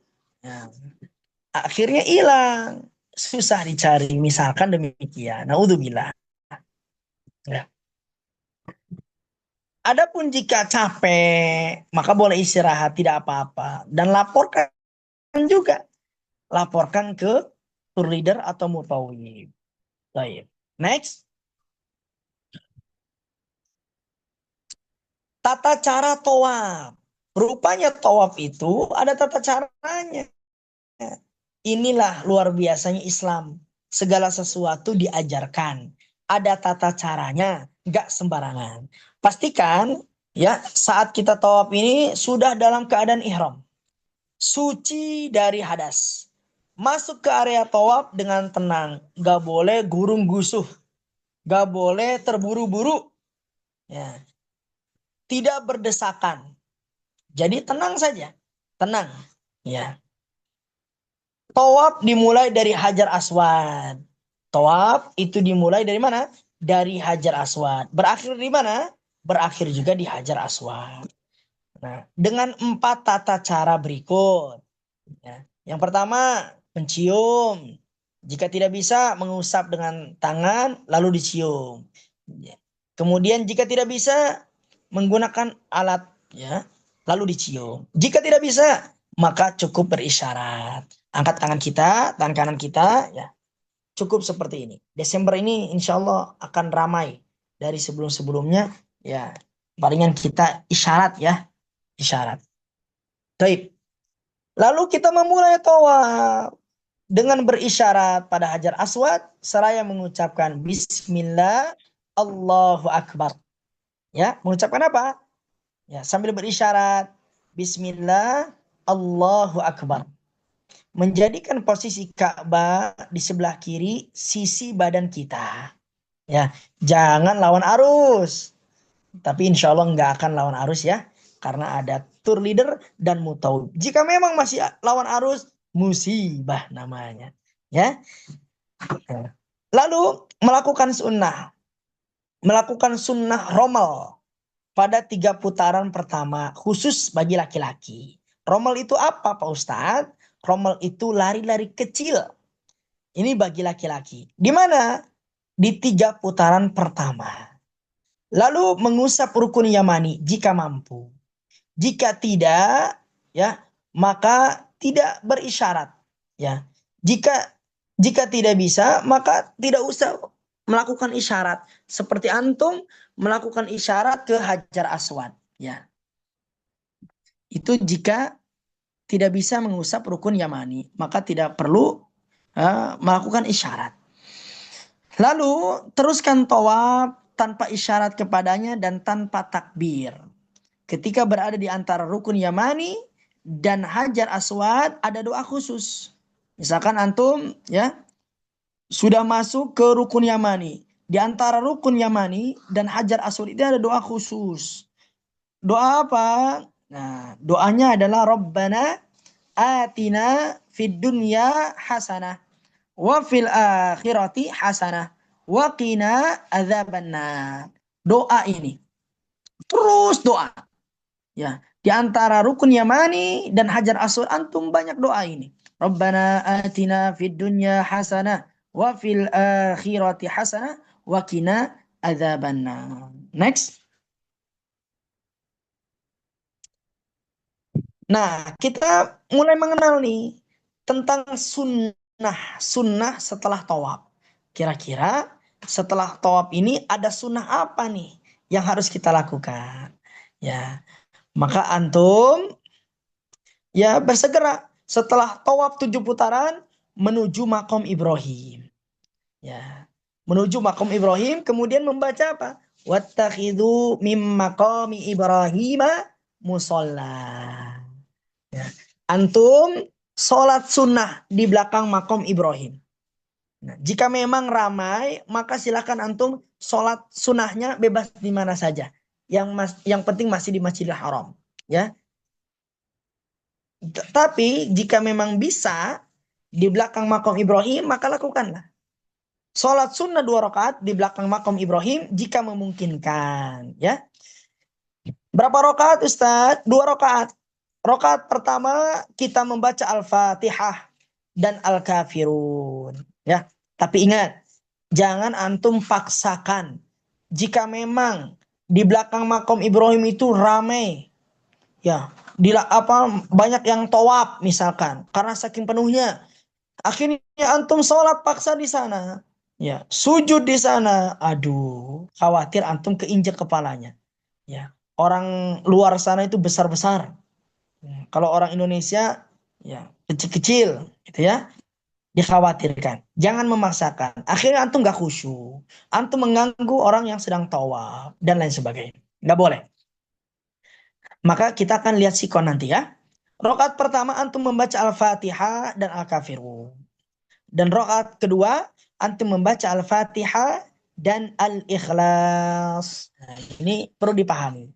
ya, akhirnya hilang. Susah dicari, misalkan demikian. Naudzubillah. Ya. Adapun jika capek, maka boleh istirahat, tidak apa-apa. Dan laporkan juga. Laporkan ke tour leader atau mutawif. Baik. Next. Tata cara tawaf. Rupanya tawaf itu ada tata caranya. Inilah luar biasanya Islam. Segala sesuatu diajarkan. Ada tata caranya, nggak sembarangan. Pastikan ya saat kita tawaf ini sudah dalam keadaan ihram. Suci dari hadas. Masuk ke area tawaf dengan tenang. Nggak boleh gurung gusuh. Nggak boleh terburu-buru. Ya. Tidak berdesakan. Jadi tenang saja. Tenang. Ya. Tawaf dimulai dari Hajar Aswad. Tawaf itu dimulai dari mana? Dari Hajar Aswad. Berakhir di mana? Berakhir juga di Hajar Aswad. Nah, dengan 4 tata cara berikut. Ya. Yang pertama, mencium. Jika tidak bisa, mengusap dengan tangan, lalu dicium. Ya. Kemudian jika tidak bisa, menggunakan alat, ya, lalu dicium. Jika tidak bisa, maka cukup berisyarat. Angkat tangan kita, tangan kanan kita, ya, cukup seperti ini. Desember ini insya Allah akan ramai dari sebelum-sebelumnya. Ya, palingan kita isyarat ya, isyarat. Baik. Lalu kita memulai tawaf dengan berisyarat pada Hajar Aswad seraya mengucapkan Bismillah Allahu Akbar. Ya, mengucapkan apa? Ya, sambil berisyarat Bismillah Allahu Akbar. Menjadikan posisi Ka'bah di sebelah kiri sisi badan kita. Ya, jangan lawan arus. Tapi insya Allah nggak akan lawan arus ya. Karena ada tour leader dan mutawib. Jika memang masih lawan arus, musibah namanya. Ya. Lalu melakukan sunnah. Melakukan sunnah romal pada 3 putaran pertama khusus bagi laki-laki. Romal itu apa Pak Ustadz? Romal itu lari-lari kecil. Ini bagi laki-laki. Di mana? Di 3 putaran pertama. Lalu mengusap rukun yamani jika mampu. Jika tidak, ya, maka tidak berisyarat. Ya, jika tidak bisa, maka tidak usah melakukan isyarat. Seperti antum melakukan isyarat ke Hajar Aswad. Ya, itu jika tidak bisa mengusap rukun yamani, maka tidak perlu melakukan isyarat. Lalu teruskan tawaf tanpa isyarat kepadanya dan tanpa takbir. Ketika berada di antara rukun yamani dan Hajar Aswad ada doa khusus. Misalkan antum ya sudah masuk ke rukun yamani. Di antara rukun yamani dan Hajar Aswad itu ada doa khusus. Doa apa? Nah, doanya adalah Rabbana atina fid dunya hasanah wa fil akhirati hasanah wa qina adzabannar. Doa ini. Terus doa. Ya, di antara rukun yamani dan Hajar Aswad antum banyak doa ini. Rabbana atina fid dunya hasanah wa fil akhirati hasanah wa qina adzabannar. Next. Nah, kita mulai mengenal nih tentang sunnah setelah tawaf. Kira-kira setelah tawaf ini ada sunnah apa nih yang harus kita lakukan? Ya, maka antum ya bersegera setelah tawaf 7 putaran menuju makom Ibrahim. Ya. Menuju makom Ibrahim, kemudian membaca apa? Wattakhidhu mim maqami Ibrahim musalla. Ya. Antum sholat sunnah di belakang makom Ibrahim. Nah, jika memang ramai, maka silakan antum sholat sunnahnya bebas di mana saja. Yang penting masih di Masjidil Haram. Ya. Tapi jika memang bisa di belakang makom Ibrahim, maka lakukanlah. Sholat sunnah 2 rakaat di belakang makom Ibrahim jika memungkinkan. Ya. Berapa rakaat Ustaz? 2 rakaat. Rakaat pertama kita membaca Al-Fatihah dan Al-Kafirun. Ya. Tapi ingat, jangan antum paksakan. Jika memang di belakang makom Ibrahim itu ramai, ya, banyak yang tawaf misalkan, karena saking penuhnya, akhirnya antum sholat paksa di sana, ya, sujud di sana, aduh, khawatir antum keinjak kepalanya, ya. Orang luar sana itu besar-besar, kalau orang Indonesia, ya, kecil-kecil, gitu ya. Dikhawatirkan. Jangan memaksakan. Akhirnya antum gak khusyuk. Antum mengganggu orang yang sedang tawaf. Dan lain sebagainya. Gak boleh. Maka kita akan lihat sikon nanti ya. Rakaat pertama antum membaca Al-Fatihah dan Al-Kafirun. Dan rakaat kedua antum membaca Al-Fatihah dan Al-Ikhlas. Nah, ini perlu dipahami.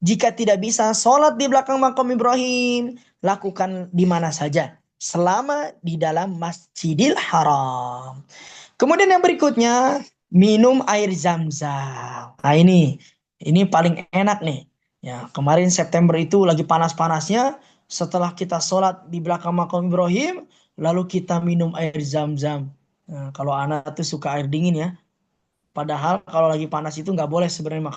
Jika tidak bisa sholat di belakang makom Ibrahim, lakukan di mana saja. Selama di dalam Masjidil Haram. Kemudian yang berikutnya, minum air zam-zam. Nah ini paling enak nih. Ya, kemarin September itu lagi panas-panasnya. Setelah kita sholat di belakang makom Ibrahim, lalu kita minum air zam-zam. Nah, kalau anak tuh suka air dingin ya. Padahal kalau lagi panas itu nggak boleh sebenarnya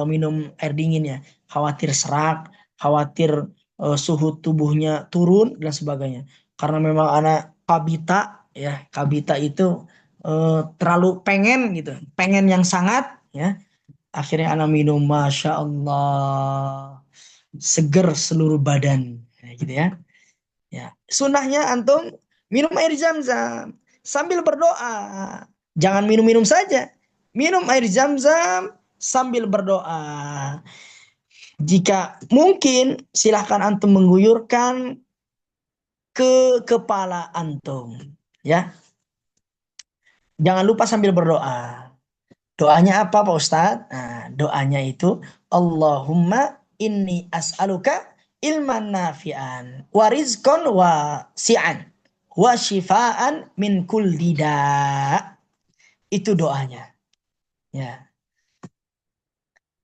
minum air dingin ya. Khawatir serak, khawatir suhu tubuhnya turun dan sebagainya. Karena memang anak kabita ya, kabita itu terlalu pengen gitu, pengen yang sangat ya. Akhirnya anak minum, masya Allah, seger seluruh badan, ya, gitu ya. Ya, sunnahnya antum minum air zam-zam sambil berdoa. Jangan minum-minum saja. Minum air zam-zam sambil berdoa. Jika mungkin silahkan antum mengguyurkan ke kepala antum. Ya, jangan lupa sambil berdoa. Doanya apa Pak Ustadz? Nah, doanya itu Allahumma inni as'aluka ilman nafi'an wa rizqan wasi'an wa shifaan min kulli da'. Itu doanya. Ya.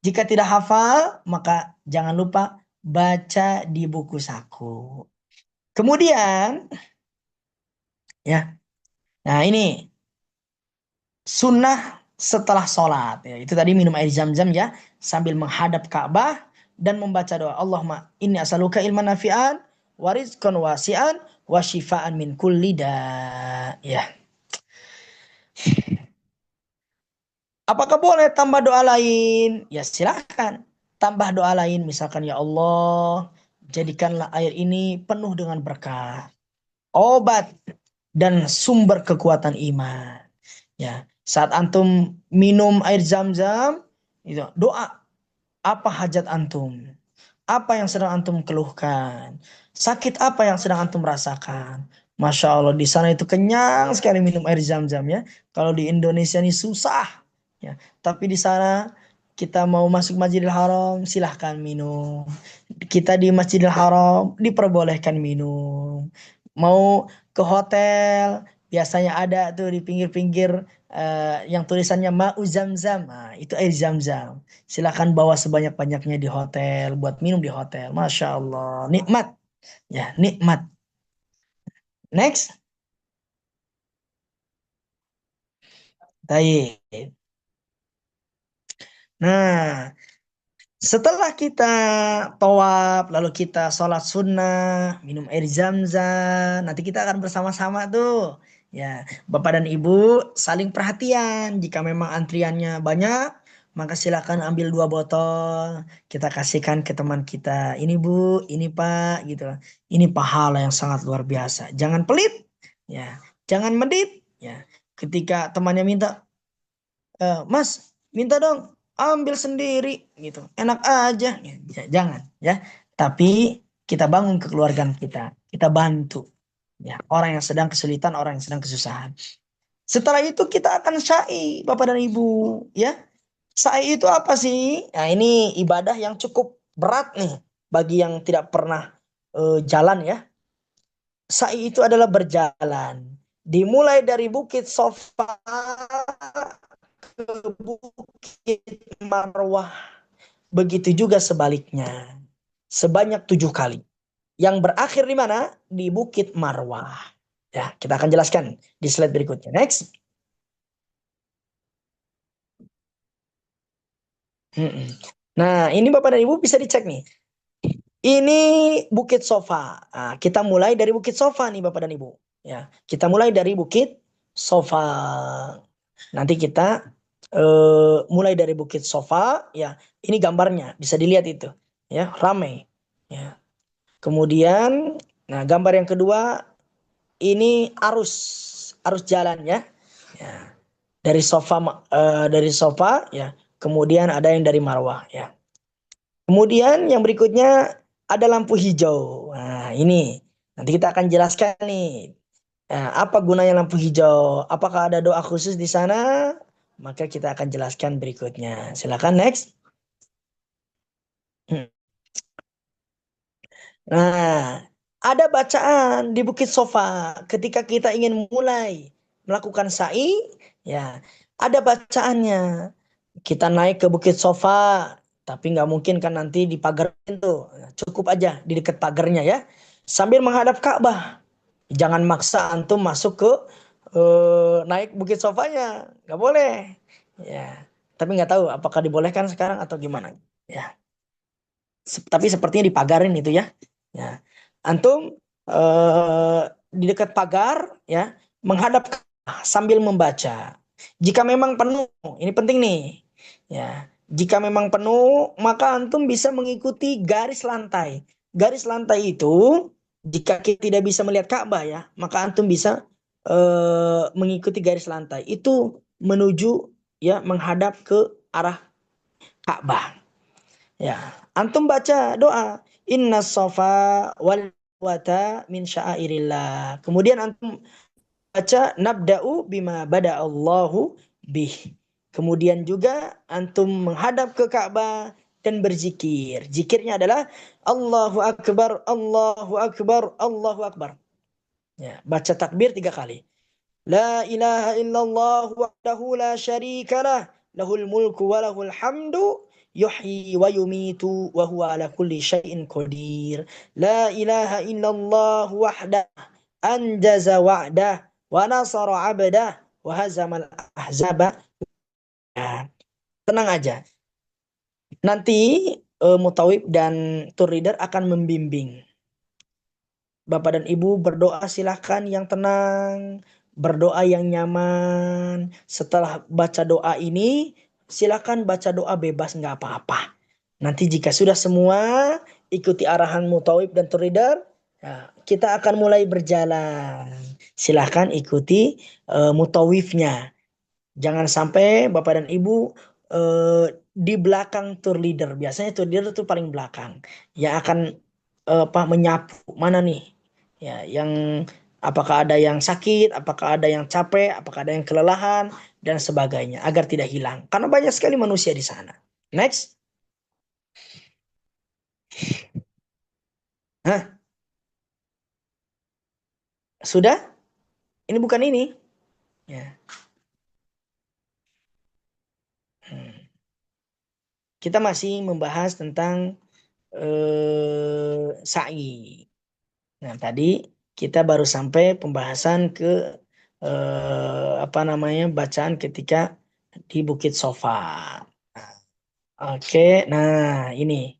Jika tidak hafal, maka jangan lupa baca di buku saku. Kemudian, ya. Nah, ini sunnah setelah sholat. Ya, itu tadi minum air zam-zam ya. Sambil menghadap Ka'bah dan membaca doa. Allahumma inni as'aluka ilman nafi'an wa rizqan wasi'an wa shifaan min kulli da'. Ya. Apakah boleh tambah doa lain? Ya silahkan. Tambah doa lain. Misalkan ya Allah, jadikanlah air ini penuh dengan berkah, obat, dan sumber kekuatan iman. Ya, saat antum minum air zam-zam, itu doa apa hajat antum, apa yang sedang antum keluhkan, sakit apa yang sedang antum rasakan. Masya Allah di sana itu kenyang sekali minum air zam-zam ya. Kalau di Indonesia ini susah ya. Tapi di sana kita mau masuk Masjidil Haram silahkan minum. Kita di Masjidil Haram diperbolehkan minum. Mau ke hotel biasanya ada tuh di pinggir-pinggir yang tulisannya Ma'u Zamzam. Nah, itu air zam-zam. Silakan bawa sebanyak-banyaknya di hotel buat minum di hotel. Masya Allah, nikmat ya, nikmat. Next, baik. Nah, setelah kita tawaf, lalu kita sholat sunnah, minum air zam-zam, nanti kita akan bersama-sama tuh. Ya, Bapak dan Ibu saling perhatian. Jika memang antriannya banyak, maka silakan ambil 2 botol. Kita kasihkan ke teman kita. Ini Bu, ini Pak, gitu. Ini pahala yang sangat luar biasa. Jangan pelit, ya. Jangan medit, ya. ketika temannya minta, Mas, minta dong, ambil sendiri gitu. Enak aja. Ya, jangan ya. Tapi kita bangun kekeluargaan kita. Kita bantu ya orang yang sedang kesulitan, orang yang sedang kesusahan. Setelah itu kita akan syai, Bapak dan Ibu, ya. Syai itu apa sih? Nah, ini ibadah yang cukup berat nih bagi yang tidak pernah jalan ya. Syai itu adalah berjalan. Dimulai dari Bukit Sofa ke Bukit Marwah. Begitu juga sebaliknya. Sebanyak 7 kali. Yang berakhir di mana? Di Bukit Marwah. Ya, kita akan jelaskan di slide berikutnya. Next. Nah, ini Bapak dan Ibu bisa dicek nih. Ini Bukit Sofa. Nah, kita mulai dari Bukit Sofa nih Bapak dan Ibu. Ya, kita mulai dari Bukit Sofa. Nanti kita mulai dari Bukit Sofa. Ya, ini gambarnya bisa dilihat itu. Ya, ramai. Ya. Kemudian, nah gambar yang kedua ini arus jalan ya. Ya. Dari sofa ya. Kemudian ada yang dari Marwah ya. Kemudian yang berikutnya ada lampu hijau. Nah, ini nanti kita akan jelaskan nih. Nah, apa gunanya lampu hijau? Apakah ada doa khusus di sana? Maka kita akan jelaskan berikutnya. Silakan next. Hmm. Nah, ada bacaan di Bukit Sofa ketika kita ingin mulai melakukan sa'i, ya, ada bacaannya. Kita naik ke Bukit Sofa, tapi nggak mungkin kan nanti di pagar itu. Cukup aja di dekat pagarnya ya. Sambil menghadap Ka'bah. Jangan maksa antum masuk ke naik Bukit Sofanya, nggak boleh. Ya, tapi nggak tahu apakah dibolehkan sekarang atau gimana. Ya, tapi sepertinya dipagarin itu ya. Ya, antum di dekat pagar ya, menghadap sambil membaca. Jika memang penuh, ini penting nih. Ya, jika memang penuh, maka antum bisa mengikuti garis lantai. Garis lantai itu, jika kita tidak bisa melihat Ka'bah ya, maka antum bisa mengikuti garis lantai. Itu menuju ya menghadap ke arah Ka'bah. Ya, antum baca doa Inna safa wal wata min sya'airillah. Kemudian antum baca nabda'u bima bada Allahu bih. Kemudian juga antum menghadap ke Ka'bah dan berzikir. Zikirnya adalah Allahu Akbar, Allahu Akbar, Allahu Akbar. Ya, baca takbir 3 kali. La ilaha illallah wahdahu la syarika lah. Lahul mulku wa lahul hamdu. Yuhyi wa yumitu wa huwa ala kulli syai'in qadir. La ilaha illallah wahdah. Anjaza wa'dah. Wa nasara abdah. Wa hazamal ahzaba. Ya, tenang aja. Nanti Mutawib dan tour leader akan membimbing. Bapak dan Ibu berdoa silahkan yang tenang, berdoa yang nyaman. Setelah baca doa ini, silahkan baca doa bebas nggak apa-apa. Nanti jika sudah semua ikuti arahan Mutawib dan tour leader, ya, kita akan mulai berjalan. Silahkan ikuti Mutawifnya. Jangan sampai Bapak dan Ibu eh, di belakang tour leader. Biasanya tour leader itu paling belakang. Yang akan apa menyapu mana nih? Ya, yang apakah ada yang sakit, apakah ada yang capek, apakah ada yang kelelahan dan sebagainya agar tidak hilang. Karena banyak sekali manusia di sana. Next. Hah, sudah? Ini bukan ini. Ya. Hmm. Kita masih membahas tentang sa'i. Nah, tadi kita baru sampai pembahasan ke apa namanya bacaan ketika di Bukit Sofa. Oke, nah ini.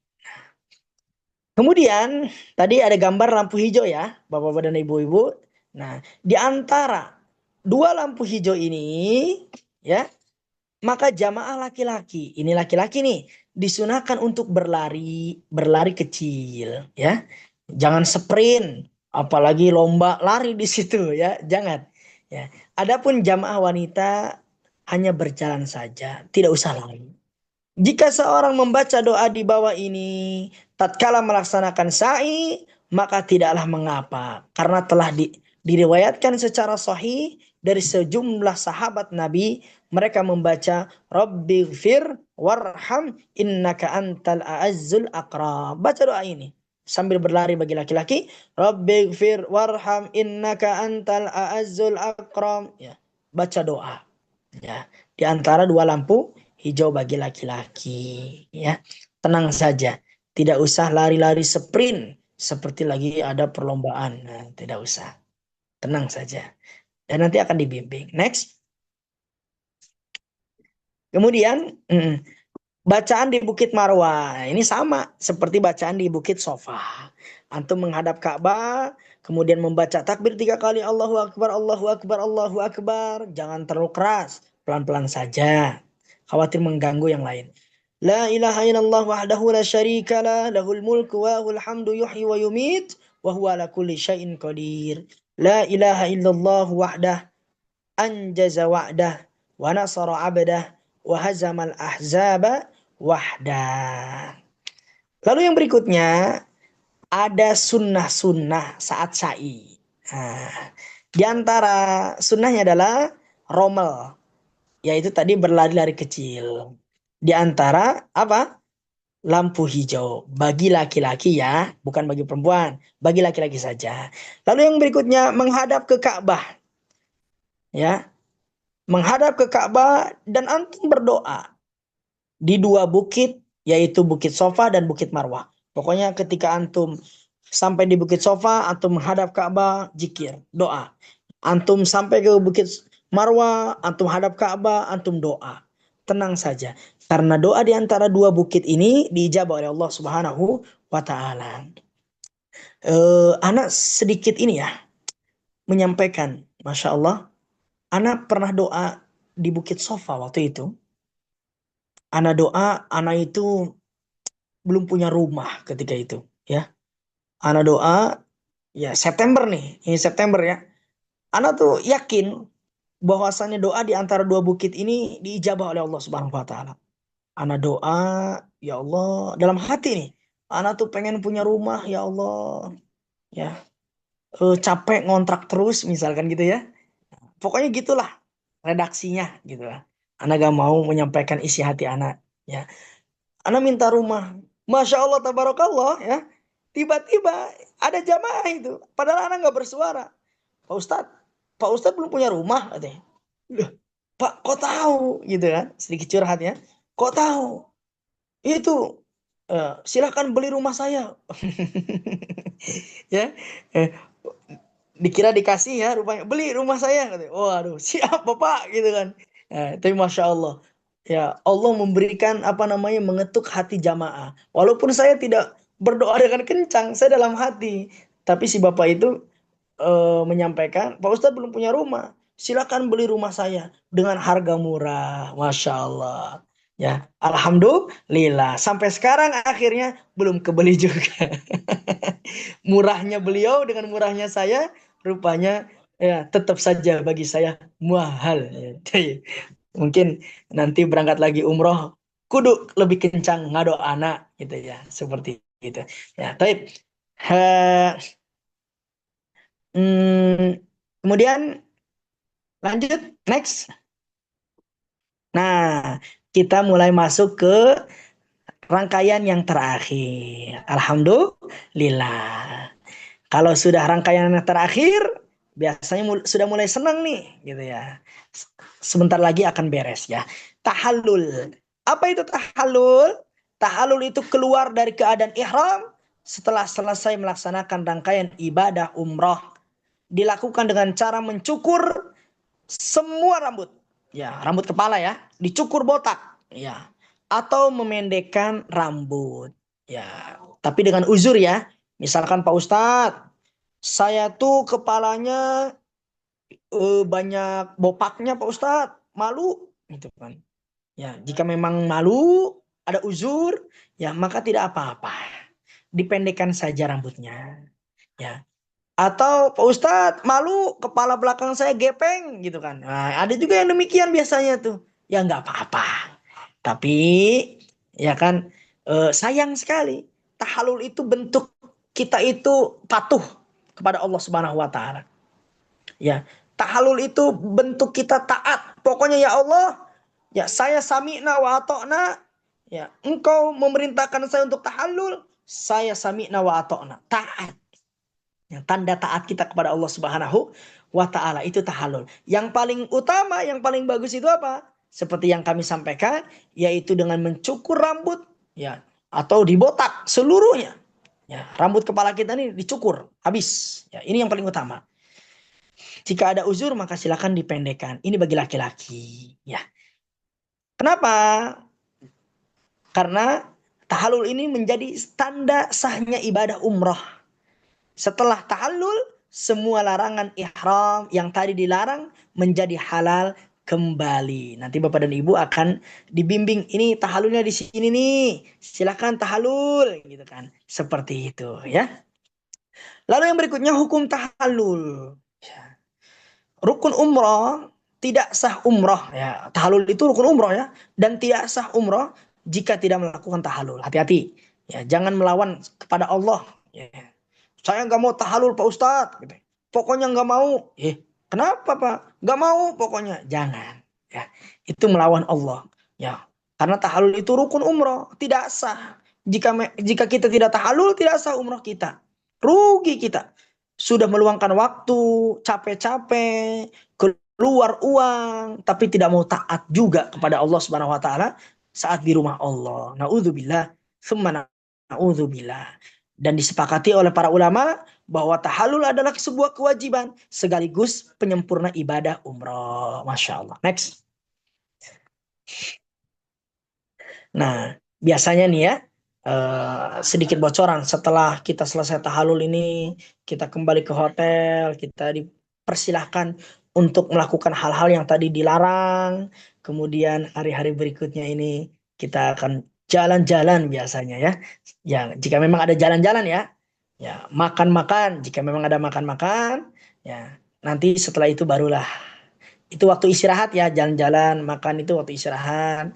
Kemudian tadi ada gambar lampu hijau ya, Bapak-bapak dan Ibu-ibu. Nah, di antara dua lampu hijau ini ya, maka jamaah laki-laki, ini laki-laki nih, disunahkan untuk berlari, berlari kecil ya. Jangan sprint, apalagi lomba lari di situ ya, jangan. Ya. Adapun jamaah wanita hanya berjalan saja, tidak usah lari. Jika seorang membaca doa di bawah ini tatkala melaksanakan sa'i, maka tidaklah mengapa karena telah diriwayatkan secara sahih dari sejumlah sahabat Nabi, mereka membaca Rabbighfir warham innaka antal a'azzul akram. Baca doa ini sambil berlari bagi laki-laki, Rabbighfir warham innaka antal a'azzul akram. Ya, baca doa. Ya, di antara dua lampu hijau bagi laki-laki, ya. Tenang saja, tidak usah lari-lari sprint seperti lagi ada perlombaan. Nah, tidak usah. Tenang saja. Dan nanti akan dibimbing. Next. Kemudian bacaan di Bukit Marwah. Ini sama seperti bacaan di Bukit Sofa. Antum menghadap Ka'bah, kemudian membaca takbir 3 kali, Allahu Akbar, Allahu Akbar, Allahu Akbar. Jangan terlalu keras, pelan-pelan saja. Khawatir mengganggu yang lain. La ilaha illallah wahdahu la syarika lah, lahul mulku wa lahul hamdu yuhyi wa yumit, wa huwa ala kulli syai'in qadir. La ilaha illallah wahdah, anjaza wa'dah, wa nasara abdah, wa hazamal ahzaba wahdah. Lalu yang berikutnya ada sunnah-sunnah saat sa'i. Nah, di antara sunnahnya adalah romel, yaitu tadi berlari-lari kecil. Di antara apa? Lampu hijau bagi laki-laki ya, bukan bagi perempuan, bagi laki-laki saja. Lalu yang berikutnya menghadap ke Ka'bah, ya, menghadap ke Ka'bah dan antum berdoa di dua bukit, yaitu Bukit Sofa dan Bukit Marwah. Pokoknya ketika antum sampai di Bukit Sofa, antum menghadap Ka'bah, zikir, doa. Antum sampai ke Bukit Marwah, antum hadap Ka'bah, antum doa. Tenang saja. Karena doa di antara dua bukit ini diijabah oleh Allah Subhanahu wa Ta'ala. Anak sedikit ini ya, menyampaikan, Masya Allah, anak pernah doa di Bukit Sofa waktu itu. Anak doa, anak itu belum punya rumah ketika itu. Ya, anak doa, ya September nih, ini September ya. Anak tuh yakin bahwasannya doa di antara dua bukit ini diijabah oleh Allah Subhanahu wa Ta'ala. Anak doa, ya Allah, dalam hati nih. Anak tuh pengen punya rumah, ya Allah. Ya, capek ngontrak terus, misalkan gitu ya. Pokoknya gitulah redaksinya gitu lah. Anak gak mau menyampaikan isi hati anak. Ya, anak minta rumah. Masya Allah, tabarakallah ya. Tiba-tiba ada jamaah itu. Padahal anak gak bersuara. Pak Ustadz, Pak Ustadz belum punya rumah katanya. Loh, Pak, kok tahu gitu kan? Sedikit curhat ya. Kok tahu? Itu silakan beli rumah saya. Ya. Eh, dikira dikasih ya rupanya beli rumah saya katanya. Waduh, siap Bapak gitu kan. Tapi Masya Allah. Ya, Allah memberikan apa namanya mengetuk hati jamaah. Walaupun saya tidak berdoa dengan kencang, saya dalam hati. Tapi si Bapak itu menyampaikan, Pak Ustadz belum punya rumah. Silakan beli rumah saya dengan harga murah. Masya Allah. Ya, Alhamdulillah. Sampai sekarang akhirnya belum kebeli juga. Murahnya beliau dengan murahnya saya, rupanya ya tetap saja bagi saya mahal. Ya. Mungkin nanti berangkat lagi umroh, kudu lebih kencang ngado anak gitu ya, seperti itu. Ya, tapi kemudian lanjut next. Nah, kita mulai masuk ke rangkaian yang terakhir. Alhamdulillah. Kalau sudah rangkaian yang terakhir, biasanya sudah mulai senang nih, gitu ya. Sebentar lagi akan beres ya. Tahallul. Apa itu tahallul? Tahallul itu keluar dari keadaan ihram setelah selesai melaksanakan rangkaian ibadah umroh. Dilakukan dengan cara mencukur semua rambut. Ya, rambut kepala ya, dicukur botak. Ya. Atau memendekkan rambut. Ya, tapi dengan uzur ya. Misalkan Pak Ustadz, saya tuh kepalanya banyak bopaknya Pak Ustadz, malu gitu kan. Ya, jika memang malu, ada uzur, ya maka tidak apa-apa. Dipendekkan saja rambutnya. Ya. Atau Pak Ustadz malu kepala belakang saya gepeng gitu kan. Nah, ada juga yang demikian biasanya tuh. Ya nggak apa-apa. Tapi ya kan sayang sekali. Tahallul itu bentuk kita itu patuh kepada Allah Subhanahu wa taala. Ya, tahallul itu bentuk kita taat. Pokoknya ya Allah, ya saya sami'na wa ata'na. Ya, engkau memerintahkan saya untuk tahallul, saya sami'na wa ata'na. Taat. Yang tanda taat kita kepada Allah Subhanahu wa taala itu tahallul. Yang paling utama, yang paling bagus itu apa? Seperti yang kami sampaikan, yaitu dengan mencukur rambut ya atau dibotak seluruhnya. Ya, rambut kepala kita ini dicukur habis. Ya, ini yang paling utama. Jika ada uzur maka silakan dipendekkan. Ini bagi laki-laki, ya. Kenapa? Karena tahallul ini menjadi tanda sahnya ibadah umrah. Setelah tahallul, semua larangan ihram yang tadi dilarang menjadi halal kembali. Nanti Bapak dan Ibu akan dibimbing, ini tahallulnya di sini nih. Silakan tahallul gitu kan. Seperti itu ya. Lalu yang berikutnya hukum tahallul. Ya. Rukun umrah tidak sah umrah ya. Tahallul itu rukun umrah ya, dan tidak sah umrah jika tidak melakukan tahallul. Hati-hati. Ya, jangan melawan kepada Allah. Ya. Saya nggak mau tahallul Pak Ustadz. Gitu. Pokoknya nggak mau. Kenapa Pak? Nggak mau pokoknya. Jangan. Ya, itu melawan Allah. Ya, karena tahallul itu rukun umrah, tidak sah. Jika kita tidak tahallul, tidak sah umrah kita. Rugi kita. Sudah meluangkan waktu, capek-capek, keluar uang, tapi tidak mau taat juga kepada Allah Subhanahu wa taala saat di rumah Allah. Nauzubillah, summa nauzubillah. Dan disepakati oleh para ulama bahwa tahallul adalah sebuah kewajiban sekaligus penyempurna ibadah umrah. Masya Allah. Next. Nah, biasanya nih ya, sedikit bocoran setelah kita selesai tahallul ini, kita kembali ke hotel, kita dipersilahkan untuk melakukan hal-hal yang tadi dilarang. Kemudian hari-hari berikutnya ini kita akan jalan-jalan biasanya ya. Ya, jika memang ada jalan-jalan ya, ya makan-makan. Jika memang ada makan-makan, ya nanti setelah itu barulah itu waktu istirahat ya, jalan-jalan, makan itu waktu istirahat.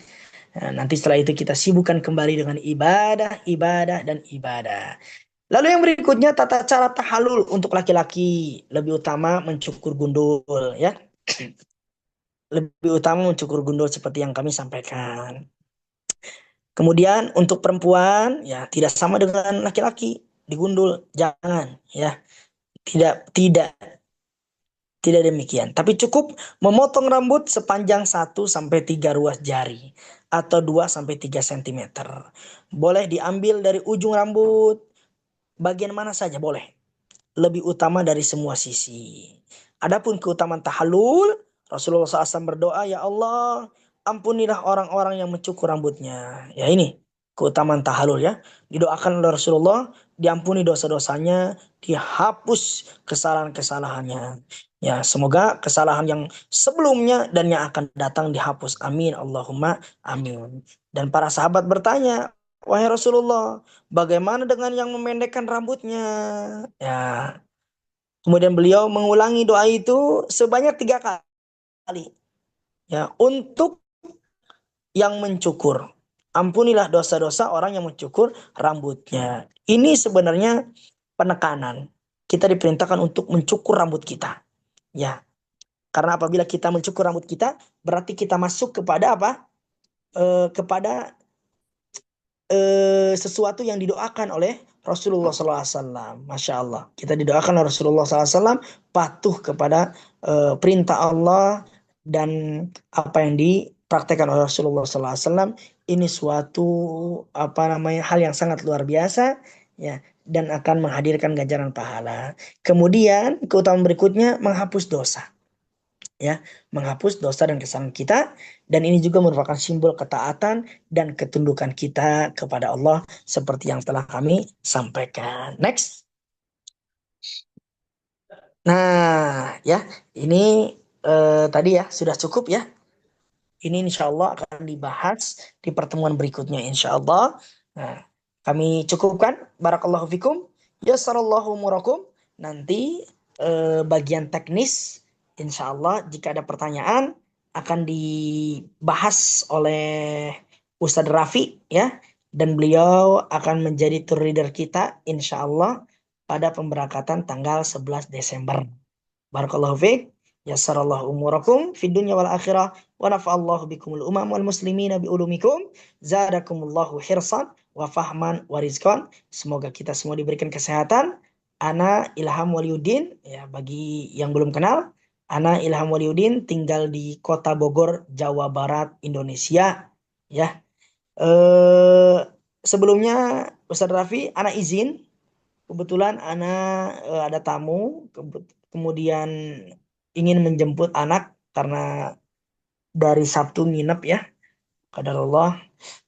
Nah, nanti setelah itu kita sibukkan kembali dengan ibadah, ibadah, dan ibadah. Lalu yang berikutnya tata cara tahallul untuk laki-laki. Lebih utama mencukur gundul ya. Lebih utama mencukur gundul seperti yang kami sampaikan. Kemudian untuk perempuan ya tidak sama dengan laki-laki. Digundul jangan ya. Tidak tidak tidak demikian. Tapi cukup memotong rambut sepanjang 1 sampai 3 ruas jari atau 2 sampai 3 sentimeter. Boleh diambil dari ujung rambut, bagian mana saja boleh. Lebih utama dari semua sisi. Adapun keutamaan tahallul, Rasulullah SAW berdoa, ya Allah, ampunilah orang-orang yang mencukur rambutnya. Ya ini keutamaan tahallul ya. Didoakan oleh Rasulullah, diampuni dosa-dosanya, dihapus kesalahan-kesalahannya. Ya, semoga kesalahan yang sebelumnya dan yang akan datang dihapus. Amin. Allahumma amin. Dan para sahabat bertanya, wahai Rasulullah, bagaimana dengan yang memendekkan rambutnya? Ya, kemudian beliau mengulangi doa itu sebanyak 3 kali. Ya, untuk yang mencukur. Ampunilah dosa-dosa orang yang mencukur rambutnya. Ini sebenarnya penekanan. Kita diperintahkan untuk mencukur rambut kita. Ya, karena apabila kita mencukur rambut kita, berarti kita masuk kepada apa? Kepada sesuatu yang didoakan oleh Rasulullah SAW. Masya Allah. Kita didoakan oleh Rasulullah SAW patuh kepada perintah Allah dan apa yang dipraktekkan oleh Rasulullah SAW. Ini suatu hal yang sangat luar biasa ya, dan akan menghadirkan ganjaran pahala. Kemudian keutamaan berikutnya menghapus dosa. Ya, menghapus dosa dan kesalahan kita, dan ini juga merupakan simbol ketaatan dan ketundukan kita kepada Allah seperti yang telah kami sampaikan. Next. Nah, ya, ini tadi ya sudah cukup ya. Ini insya Allah akan dibahas di pertemuan berikutnya insya Allah. Nah, kami cukupkan. Barakallahu fikum. Yassarallahu murakum. Nanti bagian teknis, insya Allah jika ada pertanyaan akan dibahas oleh Ustadz Rafi ya, dan beliau akan menjadi tour leader kita insya Allah pada pemberangkatan tanggal 11 Desember. Barakallahu fiik. Yassarallahu umurakum fid dunya wal akhirah wa nafa'allahu bikumul umam wal muslimina bi ulumikum zadakumullahu hirsan wa fahman wa rizqan. Semoga kita semua diberikan kesehatan. Ana Ilham Waliuddin ya, bagi yang belum kenal, Ana Ilham Waliuddin tinggal di Kota Bogor, Jawa Barat, Indonesia ya. Eh Sebelumnya Ustadz Raffi, ana izin. Kebetulan anak ada tamu, kemudian ingin menjemput anak karena dari Sabtu nginep ya, qadarullah.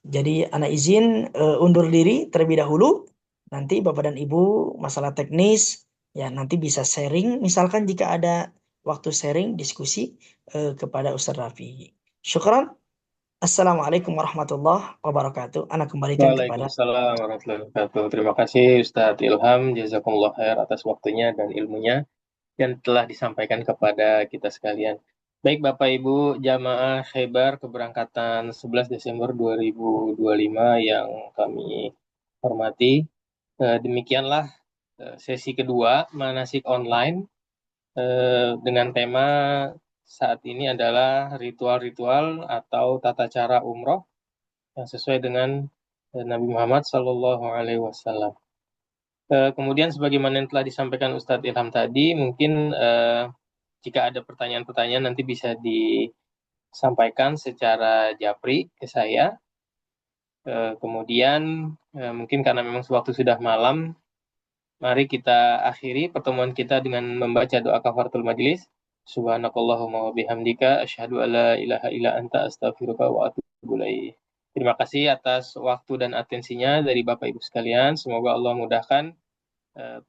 Jadi anak izin undur diri terlebih dahulu. Nanti Bapak dan Ibu masalah teknis ya nanti bisa sharing, misalkan jika ada waktu sharing diskusi kepada Ustaz Rafi. Syukran. Assalamualaikum warahmatullahi wabarakatuh. Anak kembalikan kepada. Waalaikumsalam warahmatullahi wabarakatuh. Terima kasih Ustadz Ilham, jazakumullah khair atas waktunya dan ilmunya yang telah disampaikan kepada kita sekalian. Baik Bapak Ibu jamaah Khaybar keberangkatan 11 Desember 2025 yang kami hormati, demikianlah sesi kedua manasik online dengan tema saat ini adalah ritual-ritual atau tata cara umroh yang sesuai dengan Nabi Muhammad Sallallahu Alaihi Wasallam. Kemudian sebagaimana yang telah disampaikan Ustadz Ilham tadi, mungkin jika ada pertanyaan-pertanyaan nanti bisa disampaikan secara japri ke saya. Kemudian mungkin karena memang waktu sudah malam, mari kita akhiri pertemuan kita dengan membaca doa kafaratul majlis. Subhanakallahumma wa bihamdika asyhadu alla ilaha illa anta astaghfiruka wa atubu ilaik. Terima kasih atas waktu dan atensinya dari Bapak Ibu sekalian. Semoga Allah mudahkan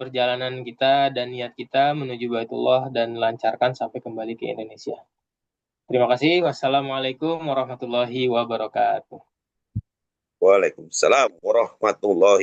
perjalanan kita dan niat kita menuju Baitullah dan lancarkan sampai kembali ke Indonesia. Terima kasih. Wassalamualaikum warahmatullahi wabarakatuh. Waalaikumsalam warahmatullahi